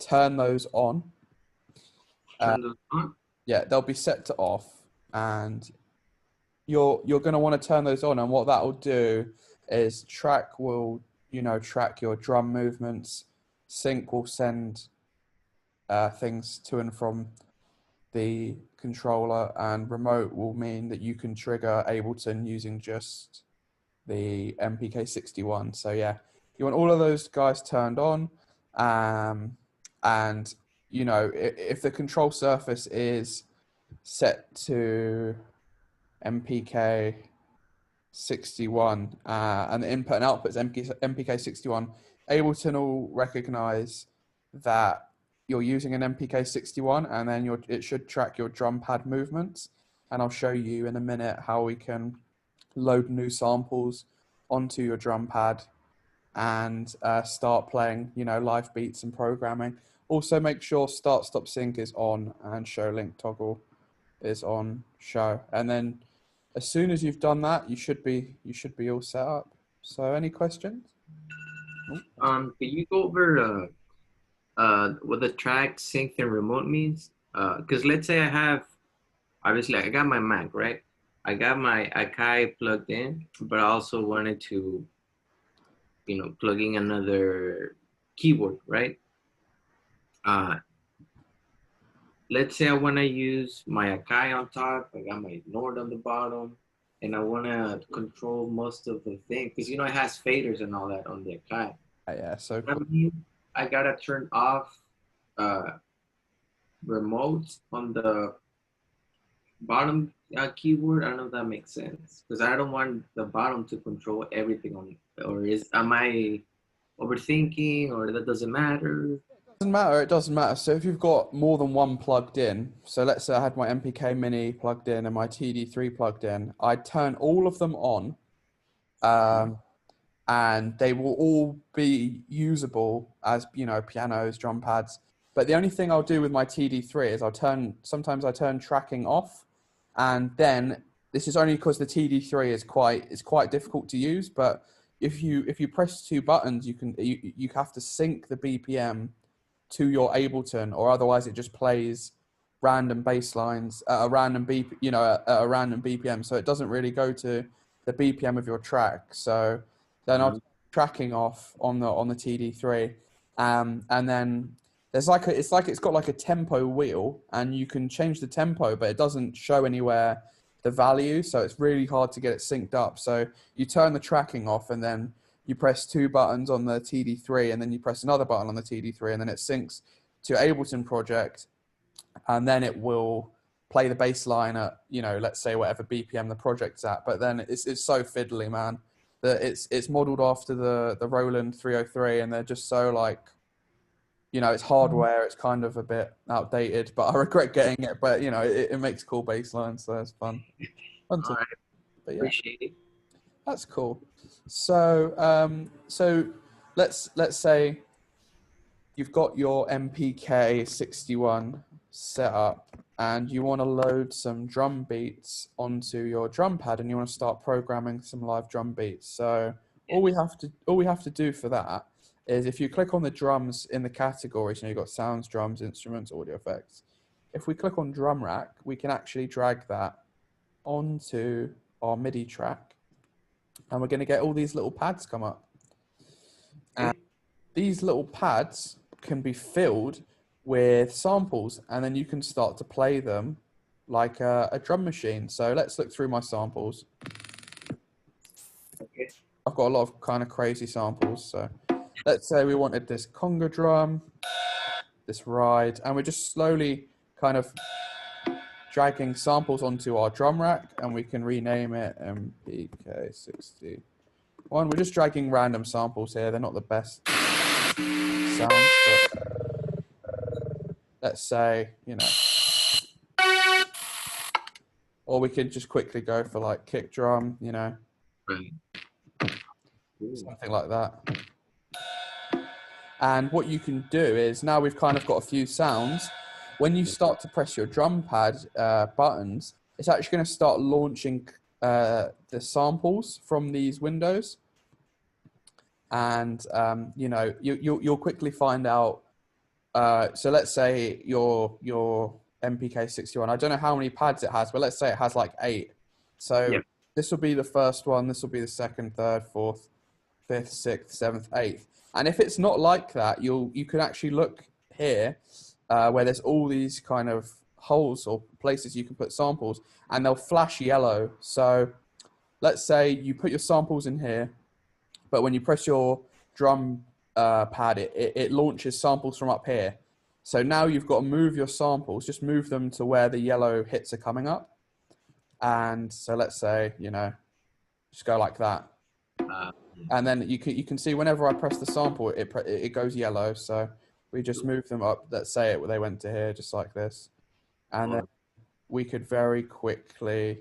turn those on. Turn those on? Yeah, they'll be set to off, and you're going to want to turn those on. And what that will do is track will, track your drum movements. Sync will send things to and from the controller, and remote will mean that you can trigger Ableton using just the MPK61. So yeah, you want all of those guys turned on, and if the control surface is set to MPK61 and the input and output is MPK61, Ableton will recognize that you're using an MPK61, and then it should track your drum pad movements. And I'll show you in a minute how we can load new samples onto your drum pad and start playing, live beats and programming. Also, make sure start stop sync is on and show link toggle is on show. And then as soon as you've done that, you should be all set up. So, any questions? Can you go over what the track sync and remote means? Because let's say obviously I got my Mac, right? I got my Akai plugged in, but I also wanted to, plug in another keyboard, right? Let's say I want to use my Akai on top, I got my Nord on the bottom, and I want to control most of the thing, because it has faders and all that on the Akai. Yeah, so cool. I gotta turn off remote on the bottom keyboard. I don't know if that makes sense, because I don't want the bottom to control everything on it. Or am I overthinking, or that doesn't matter? It doesn't matter. So if you've got more than one plugged in, so let's say I had my MPK Mini plugged in and my TD3 plugged in, I'd turn all of them on, and they will all be usable as, pianos, drum pads. But the only thing I'll do with my TD3 is sometimes I turn tracking off, and then this is only because the TD3 is quite difficult to use. But if you press two buttons, you have to sync the BPM to your Ableton, or otherwise it just plays random bass lines at a random BPM. So it doesn't really go to the BPM of your track. So then I'll tracking off on the TD3, and then it's got like a tempo wheel, and you can change the tempo, but it doesn't show anywhere the value, so it's really hard to get it synced up. So you turn the tracking off, and then you press two buttons on the TD3, and then you press another button on the TD3, and then it syncs to Ableton project, and then it will play the bass line at, let's say whatever BPM the project's at. But then it's so fiddly, man, that it's modeled after the Roland 303, and they're just so it's hardware. It's kind of a bit outdated, but I regret getting it. But it makes cool bass lines, so it's fun. All right. But yeah, appreciate it. That's cool. So let's say you've got your MPK61 set up, and you want to load some drum beats onto your drum pad, and you want to start programming some live drum beats. So all we have to do for that is, if you click on the drums in the categories, you've got sounds, drums, instruments, audio effects. If we click on drum rack, we can actually drag that onto our MIDI track, and we're going to get all these little pads come up. And these little pads can be filled with samples, and then you can start to play them like a drum machine. So let's look through my samples. I've got a lot of kind of crazy samples. So let's say we wanted this conga drum, this ride, and we're just slowly kind of dragging samples onto our drum rack, and we can rename it MPK61. We're just dragging random samples here. They're not the best sounds, but let's say, or we could just quickly go for like kick drum, Right. Something like that. And what you can do is, now we've kind of got a few sounds. When you start to press your drum pad buttons, it's actually going to start launching the samples from these windows. And, you'll quickly find out So let's say your MPK61. I don't know how many pads it has, but let's say it has like 8. So Yeah. this will be the first one. This will be the second, third, fourth, fifth, sixth, seventh, eighth. And if it's not like that, you can actually look here where there's all these kind of holes or places you can put samples, and they'll flash yellow. So let's say you put your samples in here, but when you press your drum pad, it launches samples from up here. So now you've got to move your samples, just move them to where the yellow hits are coming up. And so let's say, just go like that. And then you can see whenever I press the sample, it goes yellow. So we just move them up. Let's say they went to here, just like this. And then we could very quickly,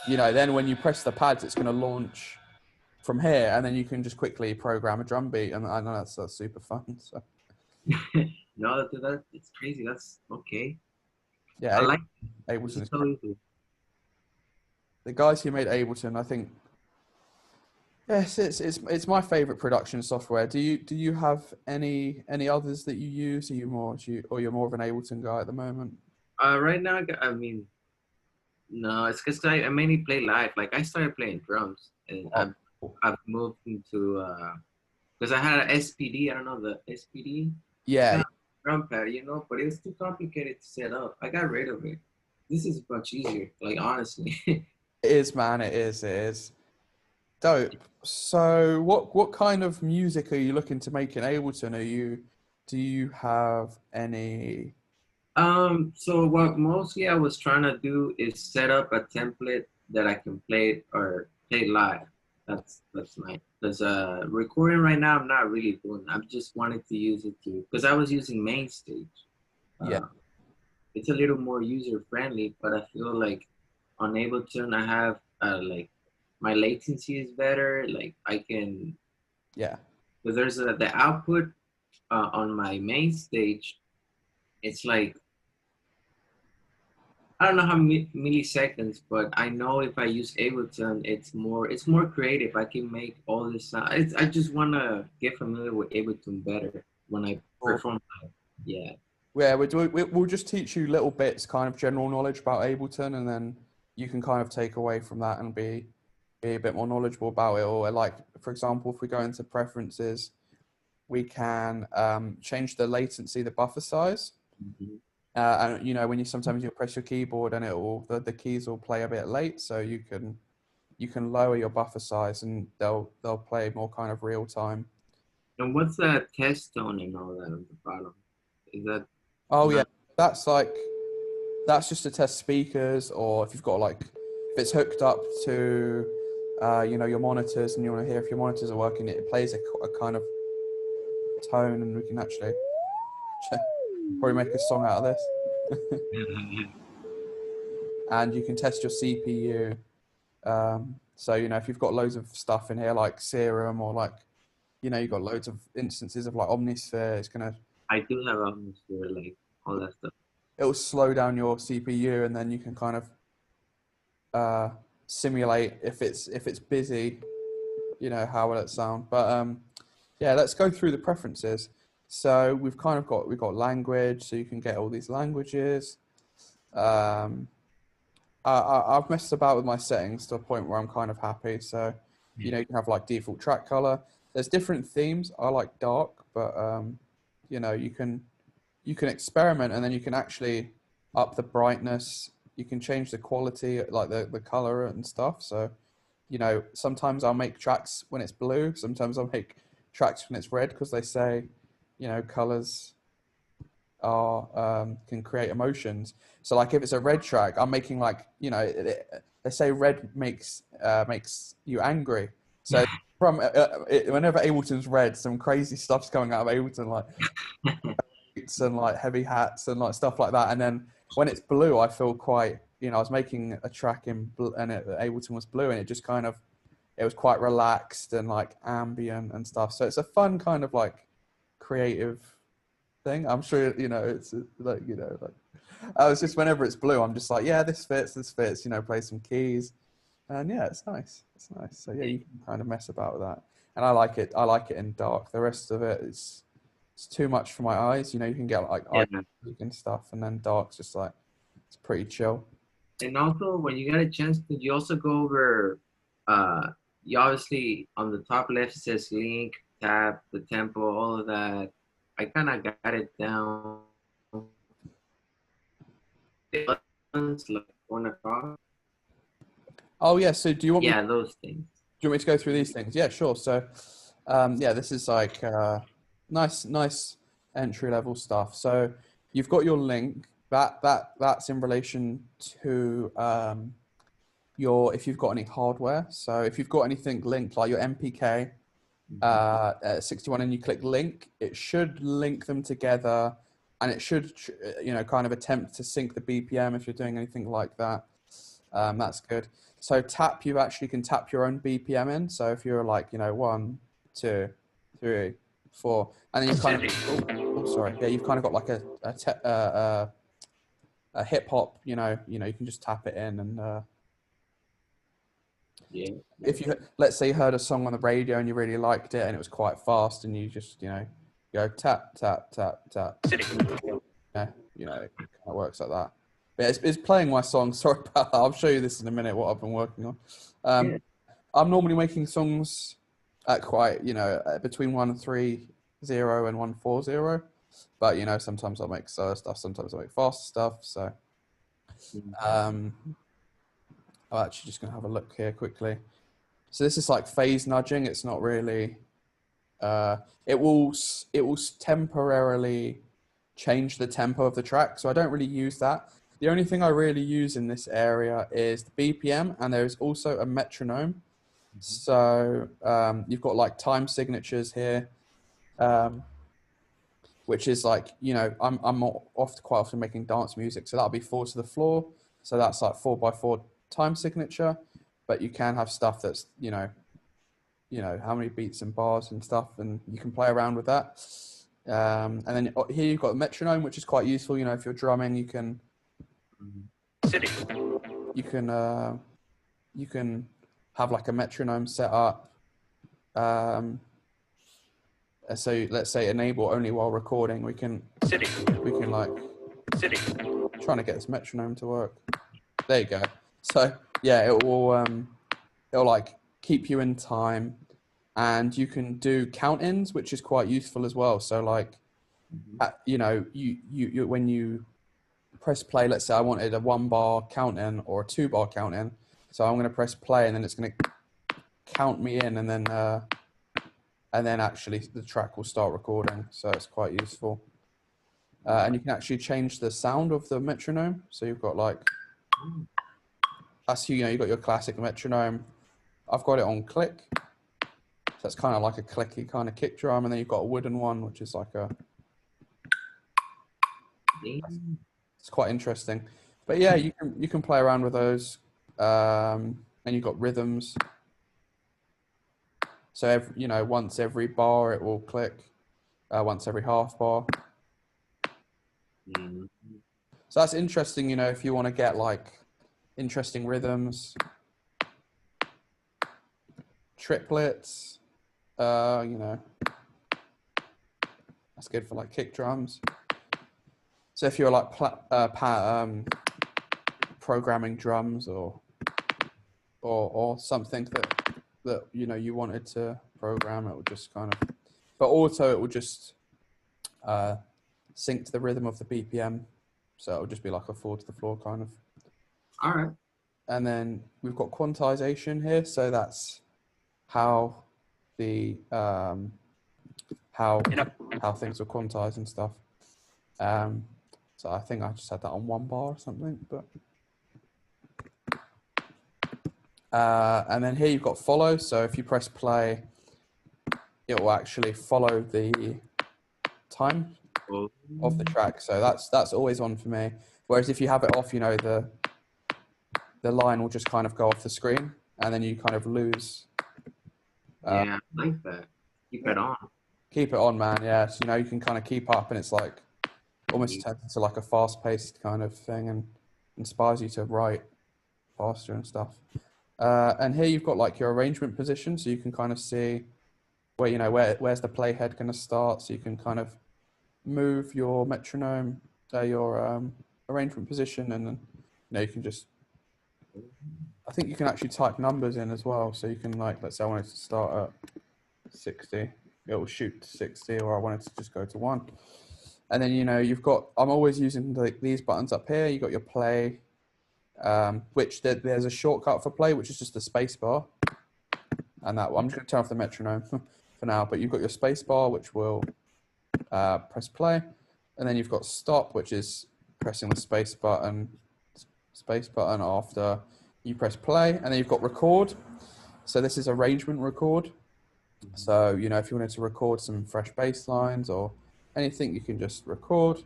then when you press the pads, it's going to launch from here, and then you can just quickly program a drum beat, and I know that's super fun. So No, it's crazy. That's okay. yeah, I like Ableton is so easy. The guys who made Ableton, I think, yes, it's my favorite production software. Do you have any others that you use? Are you more or you're more of an Ableton guy at the moment? Right now, I mean, no, it's because I mainly play live. Like I started playing drums, and I've moved into because I had an SPD. I don't know the SPD. Yeah. Drum pad, but it was too complicated to set up. I got rid of it. This is much easier. Like honestly. It is, man. It is. Dope. So, what kind of music are you looking to make in Ableton? Do you have any? So what mostly I was trying to do is set up a template that I can play or play live. That's nice. Because recording right now I'm not really doing. I'm just wanted to use it because I was using MainStage. Yeah. It's a little more user friendly, but I feel like on Ableton I have like my latency is better. Like I can. Yeah. Because there's the output on my MainStage. It's like I don't know how milliseconds, but I know if I use Ableton, it's more creative. I can make all this sound. I just want to get familiar with Ableton better when I perform. Yeah. Yeah, we'll just teach you little bits, kind of general knowledge about Ableton, and then you can kind of take away from that and be a bit more knowledgeable about it. Or like, for example, if we go into preferences, we can change the latency, the buffer size. Mm-hmm. And when sometimes you press your keyboard and the keys will play a bit late, so you can lower your buffer size and they'll play more kind of real time. And what's that test tone and all that on the bottom? Is that? Oh yeah, that's just to test speakers, or if you've got if it's hooked up to your monitors and you want to hear if your monitors are working, it plays a kind of tone, and we can actually probably make a song out of this. And you can test your CPU. So if you've got loads of stuff in here like Serum, or you've got loads of instances of Omnisphere, it's gonna. I do have Omnisphere, like all that stuff. It'll slow down your CPU, and then you can kind of simulate if it's busy, how will it sound. But yeah, let's go through the preferences. So we've got language, so you can get all these languages. I've messed about with my settings to a point where I'm kind of happy. So you can have default track color. There's different themes. I like dark, but you can experiment, and then you can actually up the brightness. You can change the quality, like the color and stuff. So sometimes I'll make tracks when it's blue. Sometimes I'll make tracks when it's red, because they say colors can create emotions. So if it's a red track, I'm making they say red makes you angry. So from whenever Ableton's red, some crazy stuff's coming out of Ableton, and heavy hats and stuff like that. And then when it's blue, I feel quite, I was making a track in blue, and Ableton was blue, and it just kind of, it was quite relaxed and ambient and stuff. So it's a fun kind of creative thing. I'm sure it's I was just, whenever it's blue, I'm just yeah, this fits, play some keys, and yeah, it's nice. So yeah, you can kind of mess about with that, and I like it in dark. The rest of it is it's too much for my eyes. You know, you can get like eye Yeah. fatigue and stuff, and then dark's just like it's pretty chill. And also, when you get a chance, could you also go over, you obviously on the top left it says link, tap, the tempo, all of that. I kind of got it down. The buttons, like one across. Oh yeah. So do you want me? Yeah, those things. Do you want me to go through these things? Yeah, sure. So, yeah, this is like nice entry level stuff. So you've got your link. That's in relation to your if you've got any hardware. So if you've got anything linked like your MPK 61 and you click link, it should link them together, and it should kind of attempt to sync the BPM if you're doing anything like that. That's good. So tap, you actually can tap your own BPM in. So if you're like, 1, 2, 3, 4, and then you kind of, sorry, yeah, you've kind of got like a hip hop, you can just tap it in, and Yeah. if you, let's say you heard a song on the radio and you really liked it and it was quite fast, and you just, go tap, tap, tap, tap. Yeah, it kind of works like that. But it's playing my song. Sorry about that. I'll show you this in a minute, what I've been working on. Yeah. I'm normally making songs at quite, between 130 and 140. But, sometimes I'll make slower stuff, sometimes I'll make faster stuff. So I'm actually just going to have a look here quickly. So this is like phase nudging. It's not really, it will temporarily change the tempo of the track. So I don't really use that. The only thing I really use in this area is the BPM, and there's also a metronome. So you've got like time signatures here, which is like, I'm quite often making dance music. So that'll be 4 to the floor. So that's like 4x4 time signature, but you can have stuff that's, how many beats and bars and stuff, and you can play around with that. And then here you've got a metronome, which is quite useful. If you're drumming, you can have like a metronome set up. So let's say enable only while recording. We can like trying to get this metronome to work. There you go. So yeah, it'll like keep you in time, and you can do count-ins, which is quite useful as well. So like, you when you press play, let's say I wanted a 1-bar count-in or a 2-bar count-in. So I'm going to press play, and then it's going to count me in, and then actually the track will start recording. So it's quite useful. And you can actually change the sound of the metronome. So you've got like, you've got your classic metronome. I've got it on click. So that's kind of like a clicky kind of kick drum. And then you've got a wooden one, which is like it's quite interesting. But yeah, you can play around with those. And you've got rhythms. So once every bar it will click, once every half bar. So that's interesting, if you want to get like interesting rhythms, triplets, that's good for like kick drums. So if you're like programming drums or something that you wanted to program, it would just kind of, but also it would just sync to the rhythm of the BPM, so it would just be like a 4 to the floor kind of. All right. And then we've got quantization here, so that's how the how things are quantized and stuff. So I think I just had that on 1 bar or something, but and then here you've got follow. So if you press play, it will actually follow the time of the track. So that's always on for me. Whereas if you have it off, the line will just kind of go off the screen, and then you kind of lose. Yeah, I like that. Keep it on. Keep it on, man. Yeah, so you can kind of keep up, and it's like almost turns into like a fast-paced kind of thing, and inspires you to write faster and stuff. And here you've got like your arrangement position, so you can kind of see where where's the playhead going to start, so you can kind of move your metronome, your arrangement position, and then you can just. I think you can actually type numbers in as well, so you can let's say I wanted to start at 60, it will shoot to 60, or I wanted to just go to 1. And then you've got. I'm always using these buttons up here. You got your play, which there's a shortcut for play, which is just the space bar. And that I'm just going to turn off the metronome for now. But you've got your space bar, which will press play, and then you've got stop, which is pressing the space button after you press play, and then you've got record. So this is arrangement record. So if you wanted to record some fresh bass lines or anything, you can just record.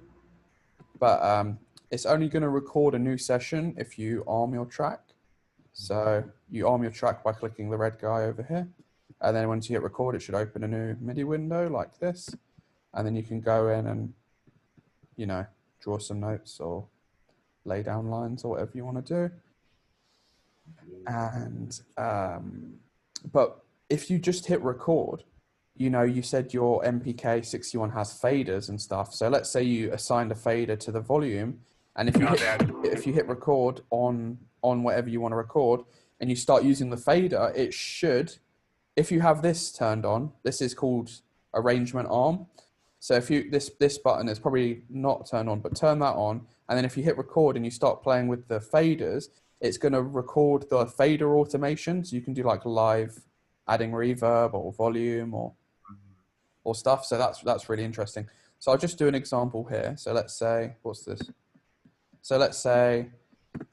But it's only going to record a new session if you arm your track. So you arm your track by clicking the red guy over here. And then once you hit record, it should open a new MIDI window like this. And then you can go in and, draw some notes or lay down lines or whatever you want to do. And, but if you just hit record, you said your MPK 61 has faders and stuff. So let's say you assigned a fader to the volume, and if you hit record on whatever you want to record, and you start using the fader, it should, if you have this turned on, this is called arrangement arm. So if this button is probably not turned on, but turn that on, and then if you hit record and you start playing with the faders, it's going to record the fader automation. So you can do live adding reverb or volume or stuff. So that's really interesting. So I'll just do an example here. So let's say, what's this? So let's say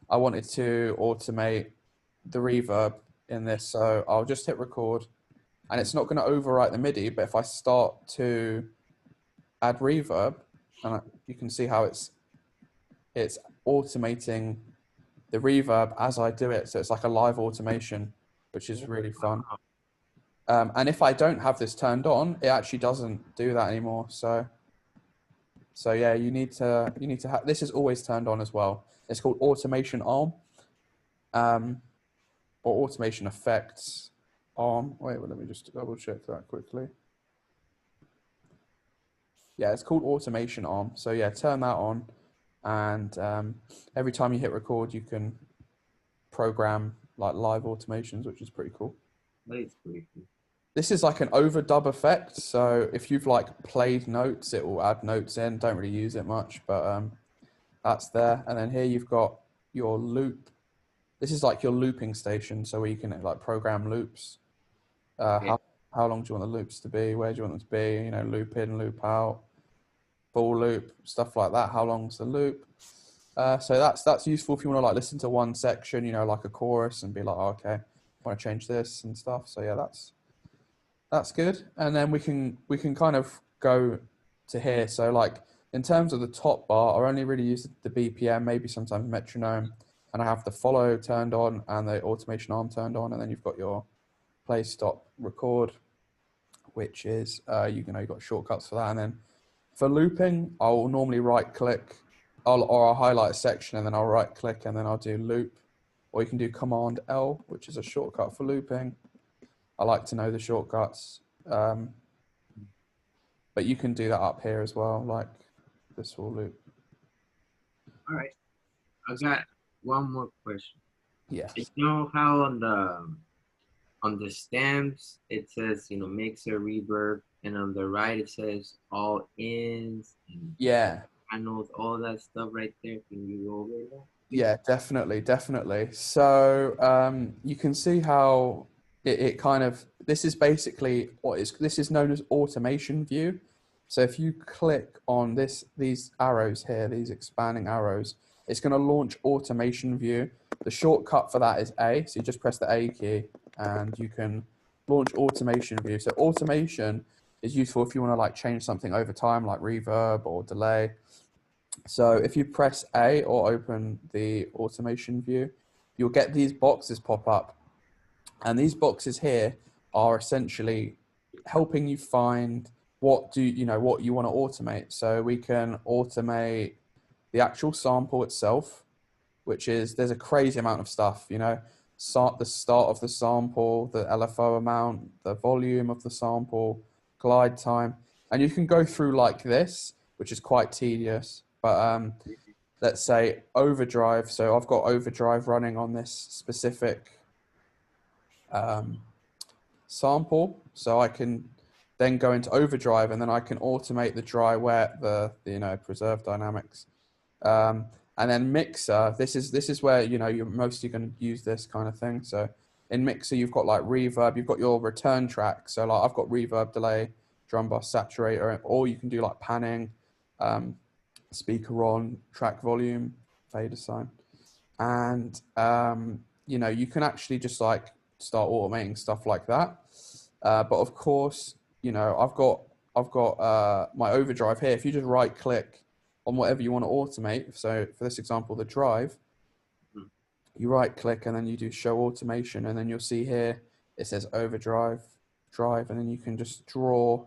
I wanted to automate the reverb in this. So I'll just hit record, and it's not going to overwrite the MIDI, but if I start to add reverb, and you can see how it's automating the reverb as I do it. So it's like a live automation, which is really fun. And if I don't have this turned on, it actually doesn't do that anymore. So yeah, you need to have, this is always turned on as well. It's called automation arm, or automation effects arm. Wait, well, let me just double check that quickly. Yeah, it's called automation arm. So yeah, turn that on, and every time you hit record, you can program live automations, which is pretty cool. That is pretty cool. This is like an overdub effect. So if you've played notes, it will add notes in. Don't really use it much, but that's there. And then here you've got your loop. This is like your looping station. So where you can program loops. Okay. How long do you want the loops to be? Where do you want them to be? Loop in, loop out, full loop, stuff like that. How long's the loop? So that's useful if you want to listen to one section, like a chorus, and be like, oh, okay, I want to change this and stuff. So yeah, that's good. And then we can kind of go to here. So in terms of the top bar, I only really use the BPM, maybe sometimes metronome, and I have the follow turned on and the automation arm turned on. And then you've got your play, stop, record, which is, you've got shortcuts for that. And then for looping, I'll normally right click, or I'll highlight a section and then I'll right click and then I'll do loop, or you can do Command L, which is a shortcut for looping. I like to know the shortcuts, but you can do that up here as well, this will loop. All right, I've got one more question. Yeah. You know how on the stems it says mixer, reverb, and on the right it says all ins and channels, all that stuff right there. Can you go over that? Yeah, definitely. So you can see how it kind of, this is basically this is known as automation view. So if you click on these arrows here, these expanding arrows, it's going to launch automation view. The shortcut for that is A. So you just press the A key and you can launch automation view. So automation is useful if you want to change something over time, like reverb or delay. So if you press A or open the automation view, you'll get these boxes pop up. And these boxes here are essentially helping you find what you want to automate. So we can automate the actual sample itself, which is, there's a crazy amount of stuff, the start of the sample, the LFO amount, the volume of the sample, glide time. And you can go through like this, which is quite tedious. But let's say overdrive. So I've got overdrive running on this specific sample, so I can then go into overdrive, and then I can automate the dry wet, the preserve dynamics. And then mixer, this is where you're mostly going to use this kind of thing. So in mixer, you've got like reverb, you've got your return track. So like I've got reverb, delay, drum bus, saturator, or you can do like panning, speaker on, track volume, fader sign, and you can actually just like start automating stuff like that. But of course, I've got my overdrive here. If you just right click on whatever you want to automate, so for this example, the drive, you right click and then you do show automation, and then you'll see here it says overdrive drive, and then you can just draw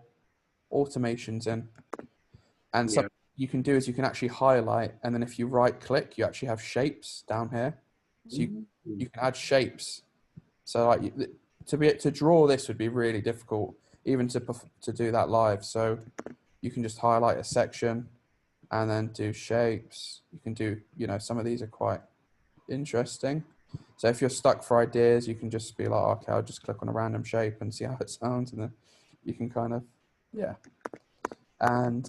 automations in. And something you can do is you can actually highlight, and then if you right click, you actually have shapes down here, so you can add shapes. So like to draw this would be really difficult, even to do that live. So you can just highlight a section and then do shapes. You can do, some of these are quite interesting. So if you're stuck for ideas, you can just be like, okay, I'll just click on a random shape and see how it sounds, and then you can kind of, And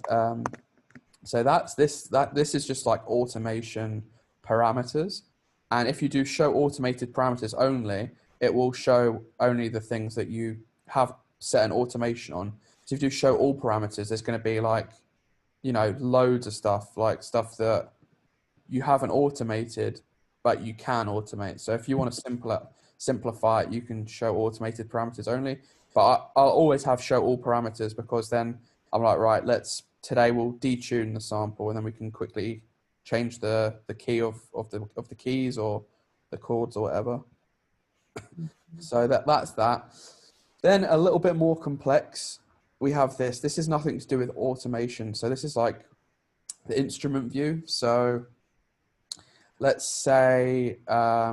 so this is just like automation parameters. And if you do show automated parameters only, it will show only the things that you have set an automation on. So if you do show all parameters, there's going to be like, loads of stuff, like stuff that you haven't automated, but you can automate. So if you want to simplify it, you can show automated parameters only. But I'll always have show all parameters, because then I'm like, right, today we'll detune the sample, and then we can quickly change the key of the keys or the chords or whatever. So that's that. Then a little bit more complex, we have this. This is nothing to do with automation. So this is like the instrument view. So let's say I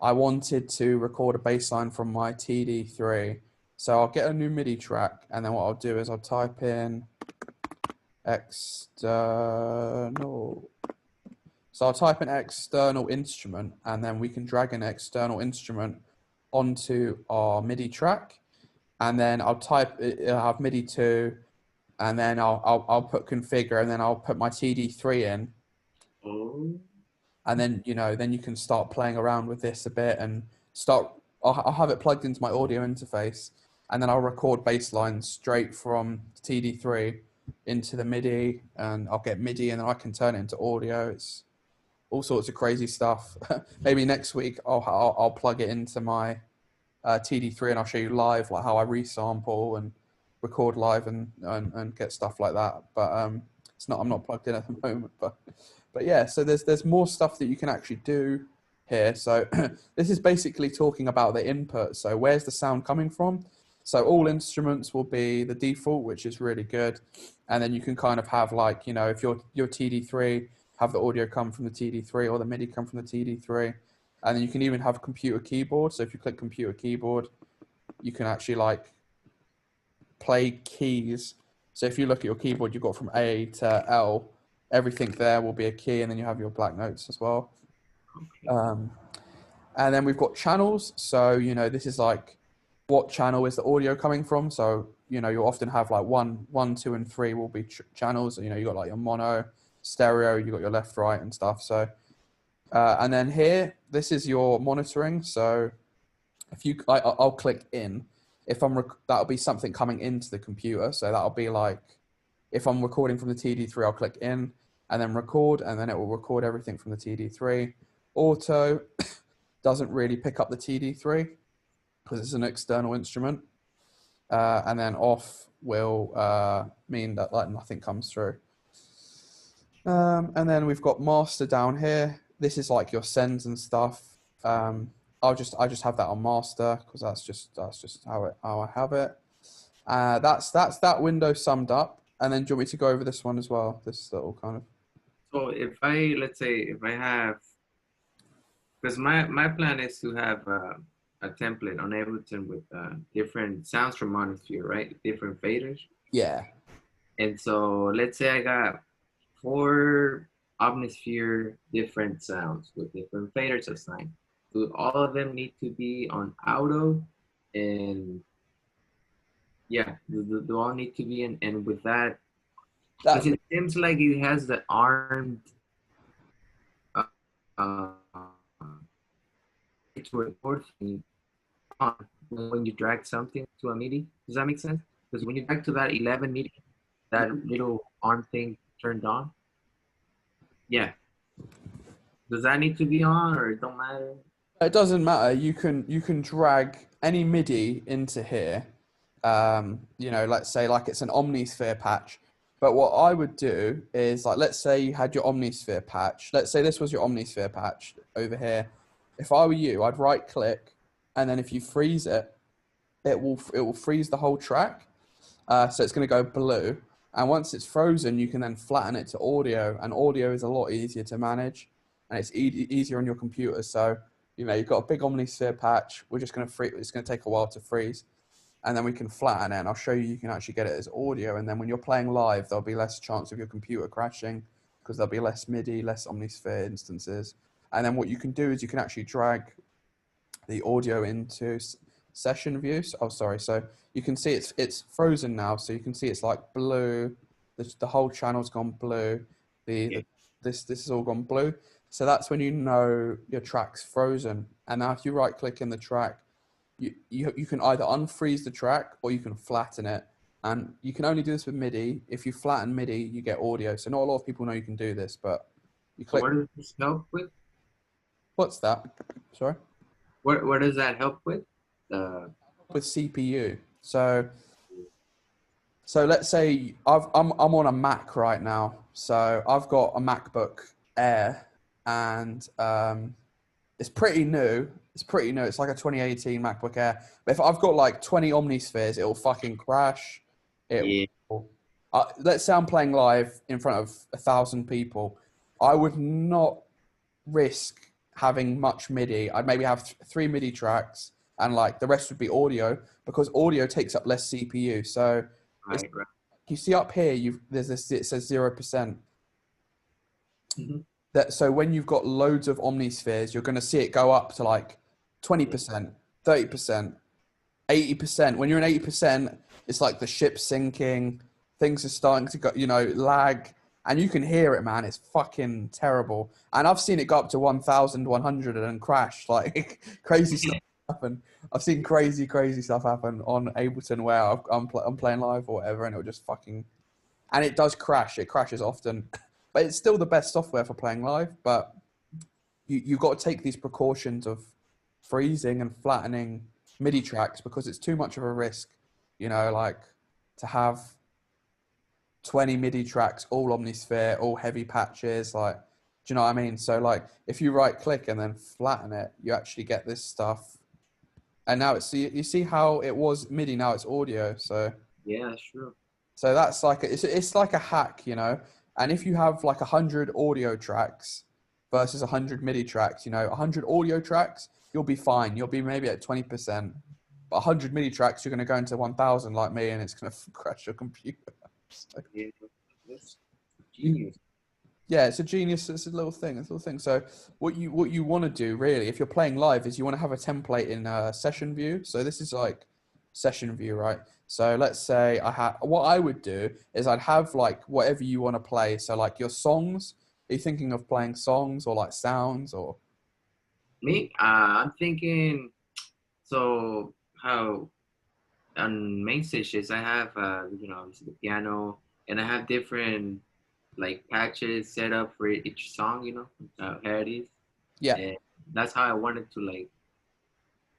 wanted to record a bass line from my TD3. So I'll get a new MIDI track, and then what I'll do is I'll type in external. So I'll type in external instrument, and then we can drag an external instrument onto our MIDI track. And then I'll have MIDI 2, and then I'll put configure, and then I'll put my TD3 in. And then, then you can start playing around with this a bit, and I'll have it plugged into my audio interface, and then I'll record bass lines straight from TD3 into the MIDI, and I'll get MIDI, and then I can turn it into audio. It's all sorts of crazy stuff. Maybe next week I'll plug it into my TD3, and I'll show you live like how I resample and record live and get stuff like that. But I'm not plugged in at the moment. But yeah, so there's more stuff that you can actually do here. So this is basically talking about the input. So where's the sound coming from? So all instruments will be the default, which is really good. And then you can kind of have like, if your TD3, have the audio come from the TD3 or the MIDI come from the TD3. And then you can even have computer keyboard. So if you click computer keyboard, you can actually like play keys. So if you look at your keyboard, you've got from A to L, everything there will be a key, and then you have your black notes as well. And then we've got channels. So, this is like what channel is the audio coming from. So, you'll often have like 1, 2, and 3 will be channels. You got like your mono, stereo, you got your left, right, and stuff. So, and then here, this is your monitoring. So if I'll click in, that'll be something coming into the computer. So that'll be like, if I'm recording from the TD3, I'll click in and then record, and then it will record everything from the TD3. Auto doesn't really pick up the TD3 because it's an external instrument. And then off will mean that like nothing comes through. And then we've got master down here. This is like your sends and stuff. I just have that on master because that's just how I have it. That's that window summed up. And then do you want me to go over this one as well? This little kind of. So let's say if I have, because my plan is to have a template on Ableton with different sounds from Monosphere, right? Different faders. Yeah. And so let's say I got 4 Omnisphere different sounds with different faders assigned. Do all of them need to be on auto? And yeah, do all need to be in? And with that, because it seems like it has the armed uh, uh, to record thing on when you drag something to a MIDI. Does that make sense? Because when you drag to that 11 MIDI, that little arm thing turned on. Yeah. Does that need to be on, or it don't matter? It doesn't matter. You can drag any MIDI into here. You know, let's say like it's an Omnisphere patch. But what I would do is like, let's say you had your Omnisphere patch. Let's say this was your Omnisphere patch over here. If I were you, I'd right click, and then if you freeze it, it will freeze the whole track. So it's going to go blue. And once it's frozen, you can then flatten it to audio, and audio is a lot easier to manage, and it's easier on your computer. So, you know, you've got a big Omnisphere patch. We're just going to freeze. It's going to take a while to freeze, and then we can flatten it. And I'll show you. You can actually get it as audio, and then when you're playing live, there'll be less chance of your computer crashing because there'll be less MIDI, less Omnisphere instances. And then what you can do is you can actually drag the audio into session view. Oh, sorry. So you can see it's frozen now. So you can see it's like blue. The whole channel's gone blue. This has all gone blue. So that's when you know your track's frozen. And now if you right click in the track, you can either unfreeze the track or you can flatten it. And you can only do this with MIDI. If you flatten MIDI, you get audio. So not a lot of people know you can do this, but you click. What does this help with? What's that? Sorry? What does that help with? With CPU. So let's say I'm on a Mac right now. So I've got a MacBook Air, and it's pretty new. It's like a 2018 MacBook Air. But if I've got like 20 Omnispheres, it'll fucking crash. Let's say I'm playing live in front of 1,000 people. I would not risk having much MIDI. I'd maybe have 3 MIDI tracks, and like the rest would be audio, because audio takes up less CPU. So right. You see up here, there's this, it says 0%. So when you've got loads of Omnispheres, you're going to see it go up to like 20%, 30%, 80%. When you're in 80%, it's like the ship's sinking, things are starting to go, you know, lag, and you can hear it, man. It's fucking terrible. And I've seen it go up to 1,100 and crash, like crazy stuff happen. I've seen crazy stuff happen on Ableton where I'm playing live or whatever, and it'll just fucking, and it does crash. It crashes often, but it's still the best software for playing live. But you've got to take these precautions of freezing and flattening MIDI tracks, because it's too much of a risk, you know, like to have 20 MIDI tracks, all Omnisphere, all heavy patches, like, do you know what I mean? So like if you right click and then flatten it, you actually get this stuff. And now you see how it was MIDI, now it's audio. So yeah, sure. So that's like it's like a hack, you know. And if you have like 100 audio tracks versus 100 MIDI tracks, you know, 100 audio tracks, you'll be fine. You'll be maybe at 20%. But 100 MIDI tracks, you're going to go into 1,000 like me, and it's going to crash your computer. So, yeah, that's genius. Yeah, it's a genius. It's a little thing. It's a little thing. So what you want to do really, if you're playing live, is you want to have a template in session view. So this is like session view, right? So let's say what I would do is I'd have like whatever you want to play. So like your songs. Are you thinking of playing songs or like sounds or? Me, I'm thinking. So how on main stages I have you know, the piano, and I have different like patches set up for each song, you know, how it is. Yeah. And that's how I wanted to like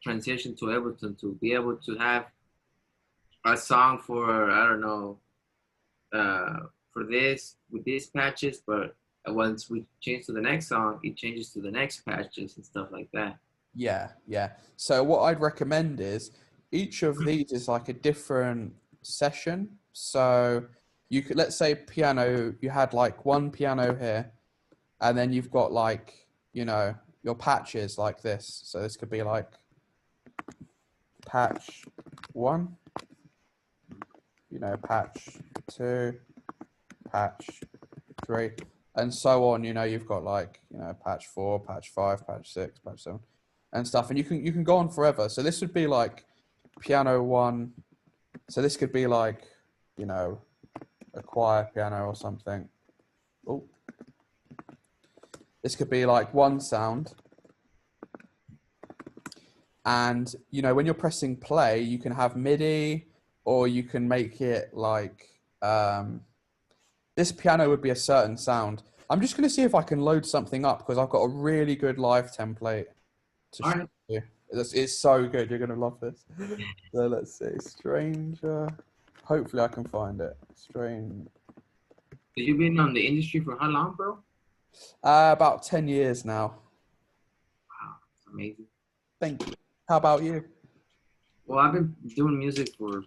transition to Ableton, to be able to have a song for, I don't know, for this with these patches, but once we change to the next song, it changes to the next patches and stuff like that. Yeah, yeah. So what I'd recommend is each of these is like a different session. So you could, let's say piano, you had like one piano here, and then you've got like, you know, your patches like this. So this could be like patch 1, you know, patch 2, patch 3, and so on. You know, you've got like, you know, patch 4, patch 5, patch 6, patch 7, and stuff, and you can go on forever. So this would be like piano 1. So this could be like, you know, a choir piano or something. Oh, this could be like one sound. And, you know, when you're pressing play, you can have MIDI, or you can make it like, this piano would be a certain sound. I'm just going to see if I can load something up, because I've got a really good live template to show you. It's so good. You're going to love this. So let's see. Stranger. Hopefully I can find it. Strange. You've been on the industry for how long, bro? About 10 years now. Wow, that's amazing. Thank you. How about you? Well, I've been doing music for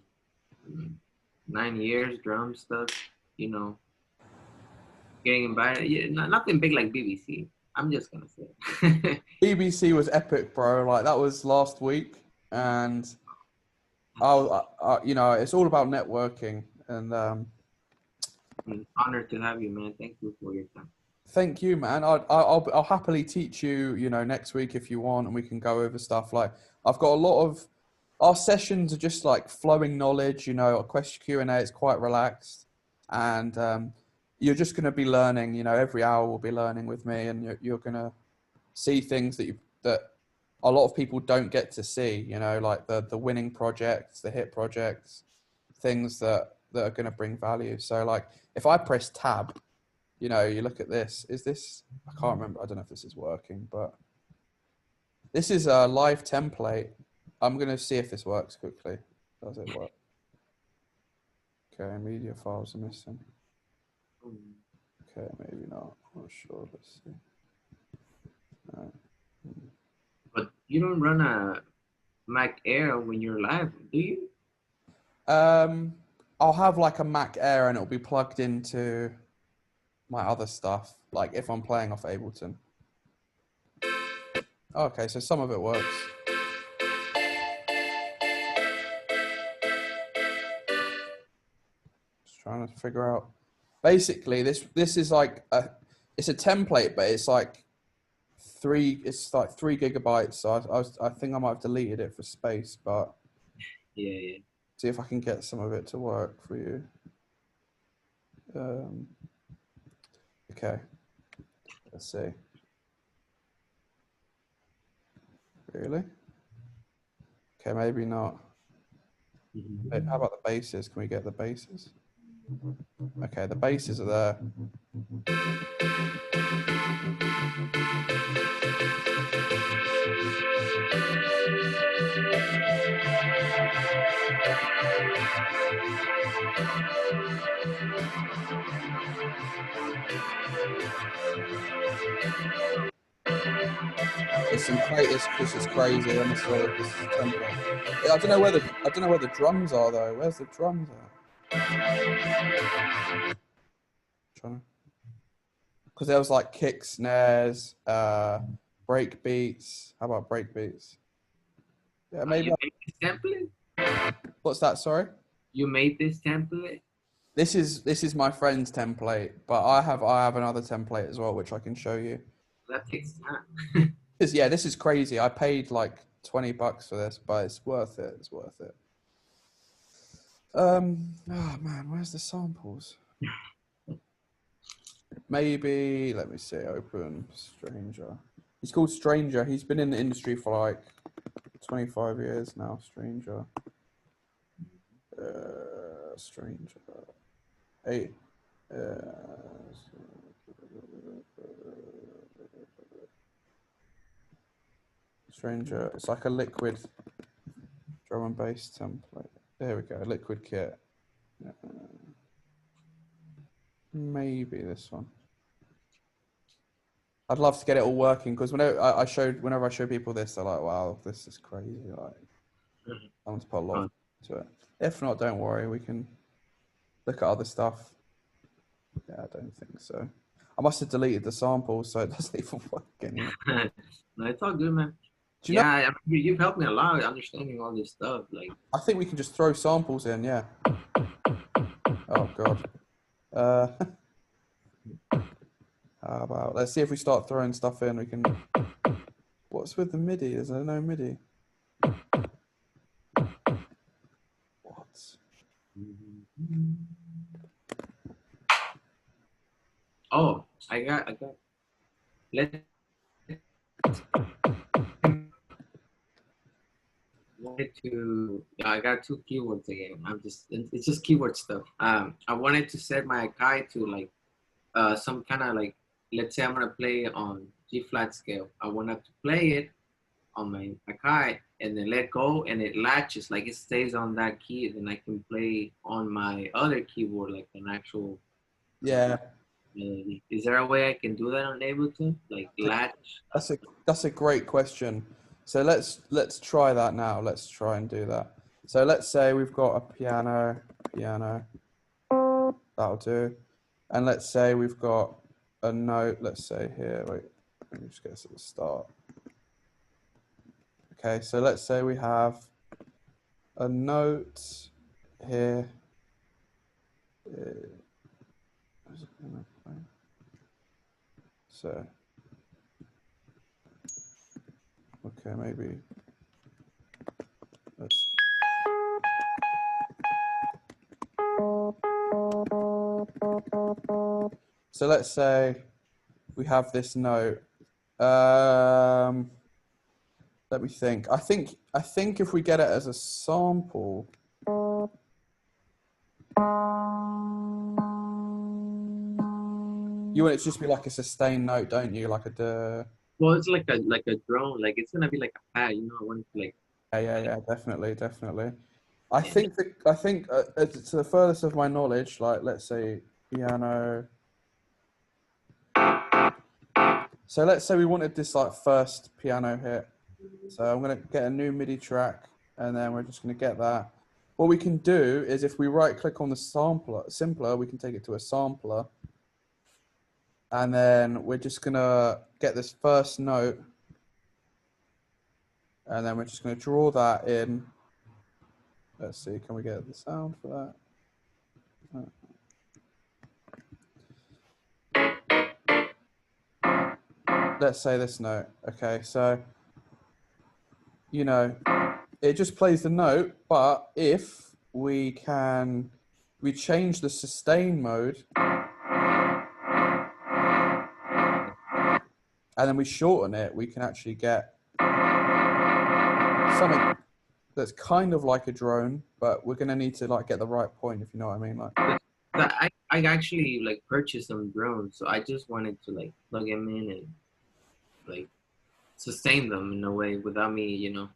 9 years, drum stuff, you know, getting invited. Yeah, nothing big like BBC. I'm just gonna say it. BBC was epic, bro. Like, that was last week, and you know, it's all about networking. And I'm honored to have you, man. Thank you for your time. Thank you, man. I'll happily teach you, you know, next week if you want, and we can go over stuff. Like, I've got a lot of our sessions are just like flowing knowledge, you know, a question Q&A. It's quite relaxed, and you're just going to be learning. You know, every hour we'll be learning with me, and you're going to see things that a lot of people don't get to see. You know, like the winning projects, the hit projects, things that are going to bring value. So, like, if I press tab, you know, you look at this. Is this? I can't remember. I don't know if this is working, but this is a live template. I'm going to see if this works quickly. Does it work? Okay, media files are missing. Okay, maybe not. I'm not sure. Let's see. No. But you don't run a Mac Air when you're live, do you? I'll have like a Mac Air, and it'll be plugged into my other stuff, like if I'm playing off Ableton. Okay, so some of it works. Just trying to figure out. Basically, this is like it's a template, but it's like 3 gigabytes. So I think I might have deleted it for space, but yeah. See if I can get some of it to work for you. Okay, let's see. Really? Okay, maybe not. How about the basses? Can we get the basses? Okay, the basses are there. This is crazy. Honestly, this is tempo. I don't know where the drums are though. Where's the drums at? Because there was like kick, snares, break beats. How about break beats? Yeah, maybe. You made this template? What's that? Sorry. You made this template? This is my friend's template, but I have another template as well, which I can show you. That takes time. Yeah, this is crazy. I paid like $20 for this, but it's worth it. It's worth it. Oh man, where's the samples? Maybe, let me see, open Stranger. He's called Stranger. He's been in the industry for like 25 years now. Stranger. Stranger. Hey. Stranger. It's like a liquid drum and bass template. There we go. Liquid kit. Maybe this one. I'd love to get it all working because whenever I show people this, they're like, "Wow, this is crazy!" Like, I want to put a lot into it. If not, don't worry. We can look at other stuff. Yeah, I don't think so. I must have deleted the samples, so it doesn't even work anymore. No, it's all good, man. Know, I mean, you've helped me a lot understanding all this stuff. Like, I think we can just throw samples in. Yeah. Oh God. How about, let's see if we start throwing stuff in, we can, what's with the MIDI? Is there no MIDI? What? Oh, I got, let's wanted to, yeah, I got two keywords again. It's just keyword stuff. I wanted to set my Akai to like, some kind of like, let's say I'm gonna play on G flat scale. I want to play it on my Akai and then let go and it latches, like it stays on that key. Then I can play on my other keyboard, like an actual Yeah. melody. Is there a way I can do that on Ableton? Like latch? That's a great question. So let's try that now. Let's try and do that. So let's say we've got a piano, that'll do. And let's say we've got a note, let's say here, wait, let me just get this at the start. Okay, so let's say we have a note here. So, okay, maybe let's. So let's say we have this note. Let me think. I think if we get it as a sample. You want it to just be like a sustained note, don't you? Like a duh. Well, it's like a drone. Like it's gonna be like a pad. You know, I want to like. Yeah, definitely. I think to the furthest of my knowledge, like let's say piano. So let's say we wanted this like first piano hit. So I'm gonna get a new MIDI track, and then we're just gonna get that. What we can do is if we right click on the sampler, we can take it to a sampler. And then we're just gonna get this first note, and then we're just gonna draw that in. Let's see, can we get the sound for that? Let's say this note. Okay, so you know, it just plays the note, but if we change the sustain mode, and then we shorten it, we can actually get something that's kind of like a drone, but we're gonna need to like get the right point, if you know what I mean. Like, I actually like purchased some drones, so I just wanted to like plug them in and like sustain them in a way without me, you know.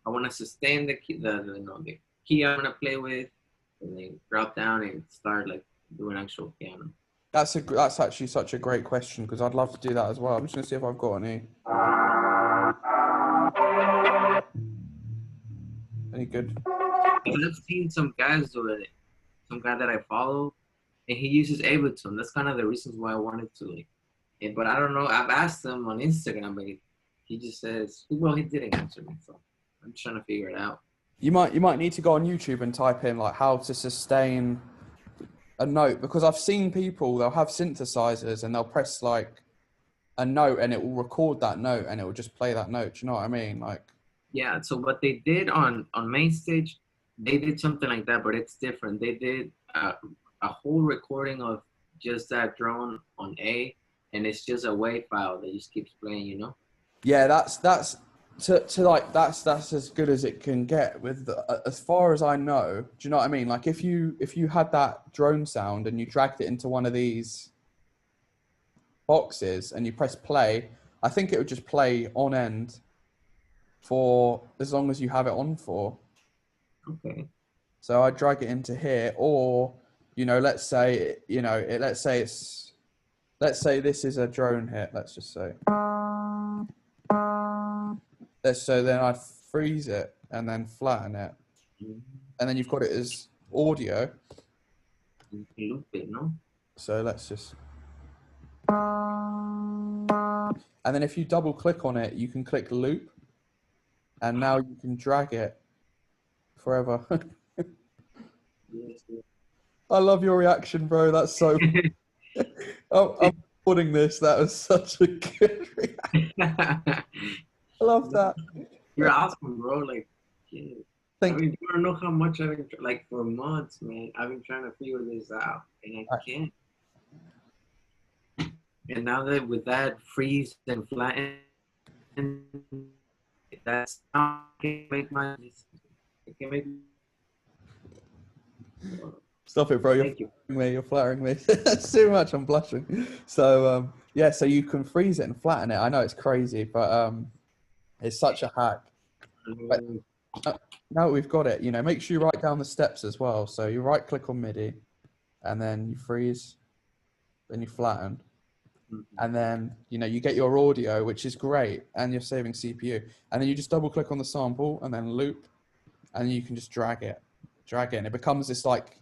I want to sustain the key, the key I want to play with, and then drop down and start like doing actual piano. That's actually such a great question because I'd love to do that as well. I'm just gonna see if I've got any good. I've seen some guys do it. Some guy that I follow, and he uses Ableton. That's kind of the reasons why I wanted to like. But I don't know. I've asked him on Instagram, but he just says, well, he didn't answer me. So I'm just trying to figure it out. You might need to go on YouTube and type in like how to sustain a note, because I've seen people, they'll have synthesizers and they'll press like a note and it will record that note and it will just play that note. Do you know what I mean? Like, yeah. So what they did on main stage, they did something like that, but it's different. They did a whole recording of just that drone on A, and it's just a WAV file that just keeps playing. You know? Yeah, that's as good as it can get with as far as I know. Do you know what I mean? Like if you had that drone sound and you dragged it into one of these boxes and you press play, I think it would just play on end for as long as you have it on for. Okay. So I drag it into here, or let's say this is a drone hit. Let's just say. So then I freeze it and then flatten it, and then you've got it as audio. Loop it, no? So let's just, and then if you double click on it, you can click loop, and now you can drag it forever. Yes. I love your reaction, bro. That's so. I'm recording this. That was such a good reaction. I love that. You're awesome, bro. Like, yeah. I Thank mean, you don't know how much I've been like for months, man. I've been trying to figure this out, and I can't. And now that with that freeze and flatten, that's how I can make my. I can make. Stop it, bro. You're Thank you. flattering me. You're flattering me. That's too much. I'm blushing. So yeah, so you can freeze it and flatten it. I know it's crazy, but it's such a hack. But now we've got it, you know, make sure you write down the steps as well. So you right click on MIDI and then you freeze, then you flatten. And then, you know, you get your audio, which is great, and you're saving CPU. And then you just double click on the sample and then loop, and you can just drag it. And it becomes this like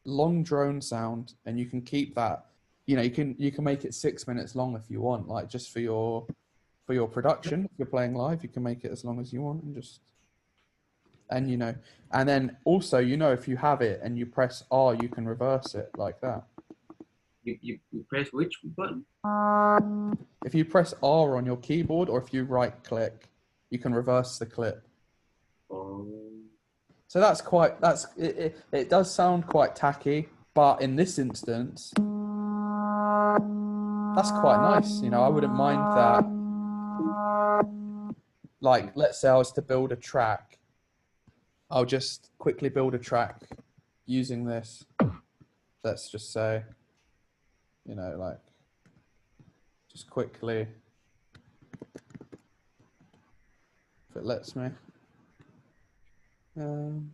long drone sound, and you can keep that, you know, you can make it 6 minutes long if you want, like just for your production. If you're playing live, you can make it as long as you want and just, and you know, and then also, you know, if you have it and you press R, you can reverse it like that. You press which button? If you press R on your keyboard, or if you right click, you can reverse the clip. So that's quite, it does sound quite tacky, but in this instance, that's quite nice. You know, I wouldn't mind that. Like, let's say I was to build a track, I'll just quickly build a track using this. Let's just say, you know, like, just quickly, if it lets me. And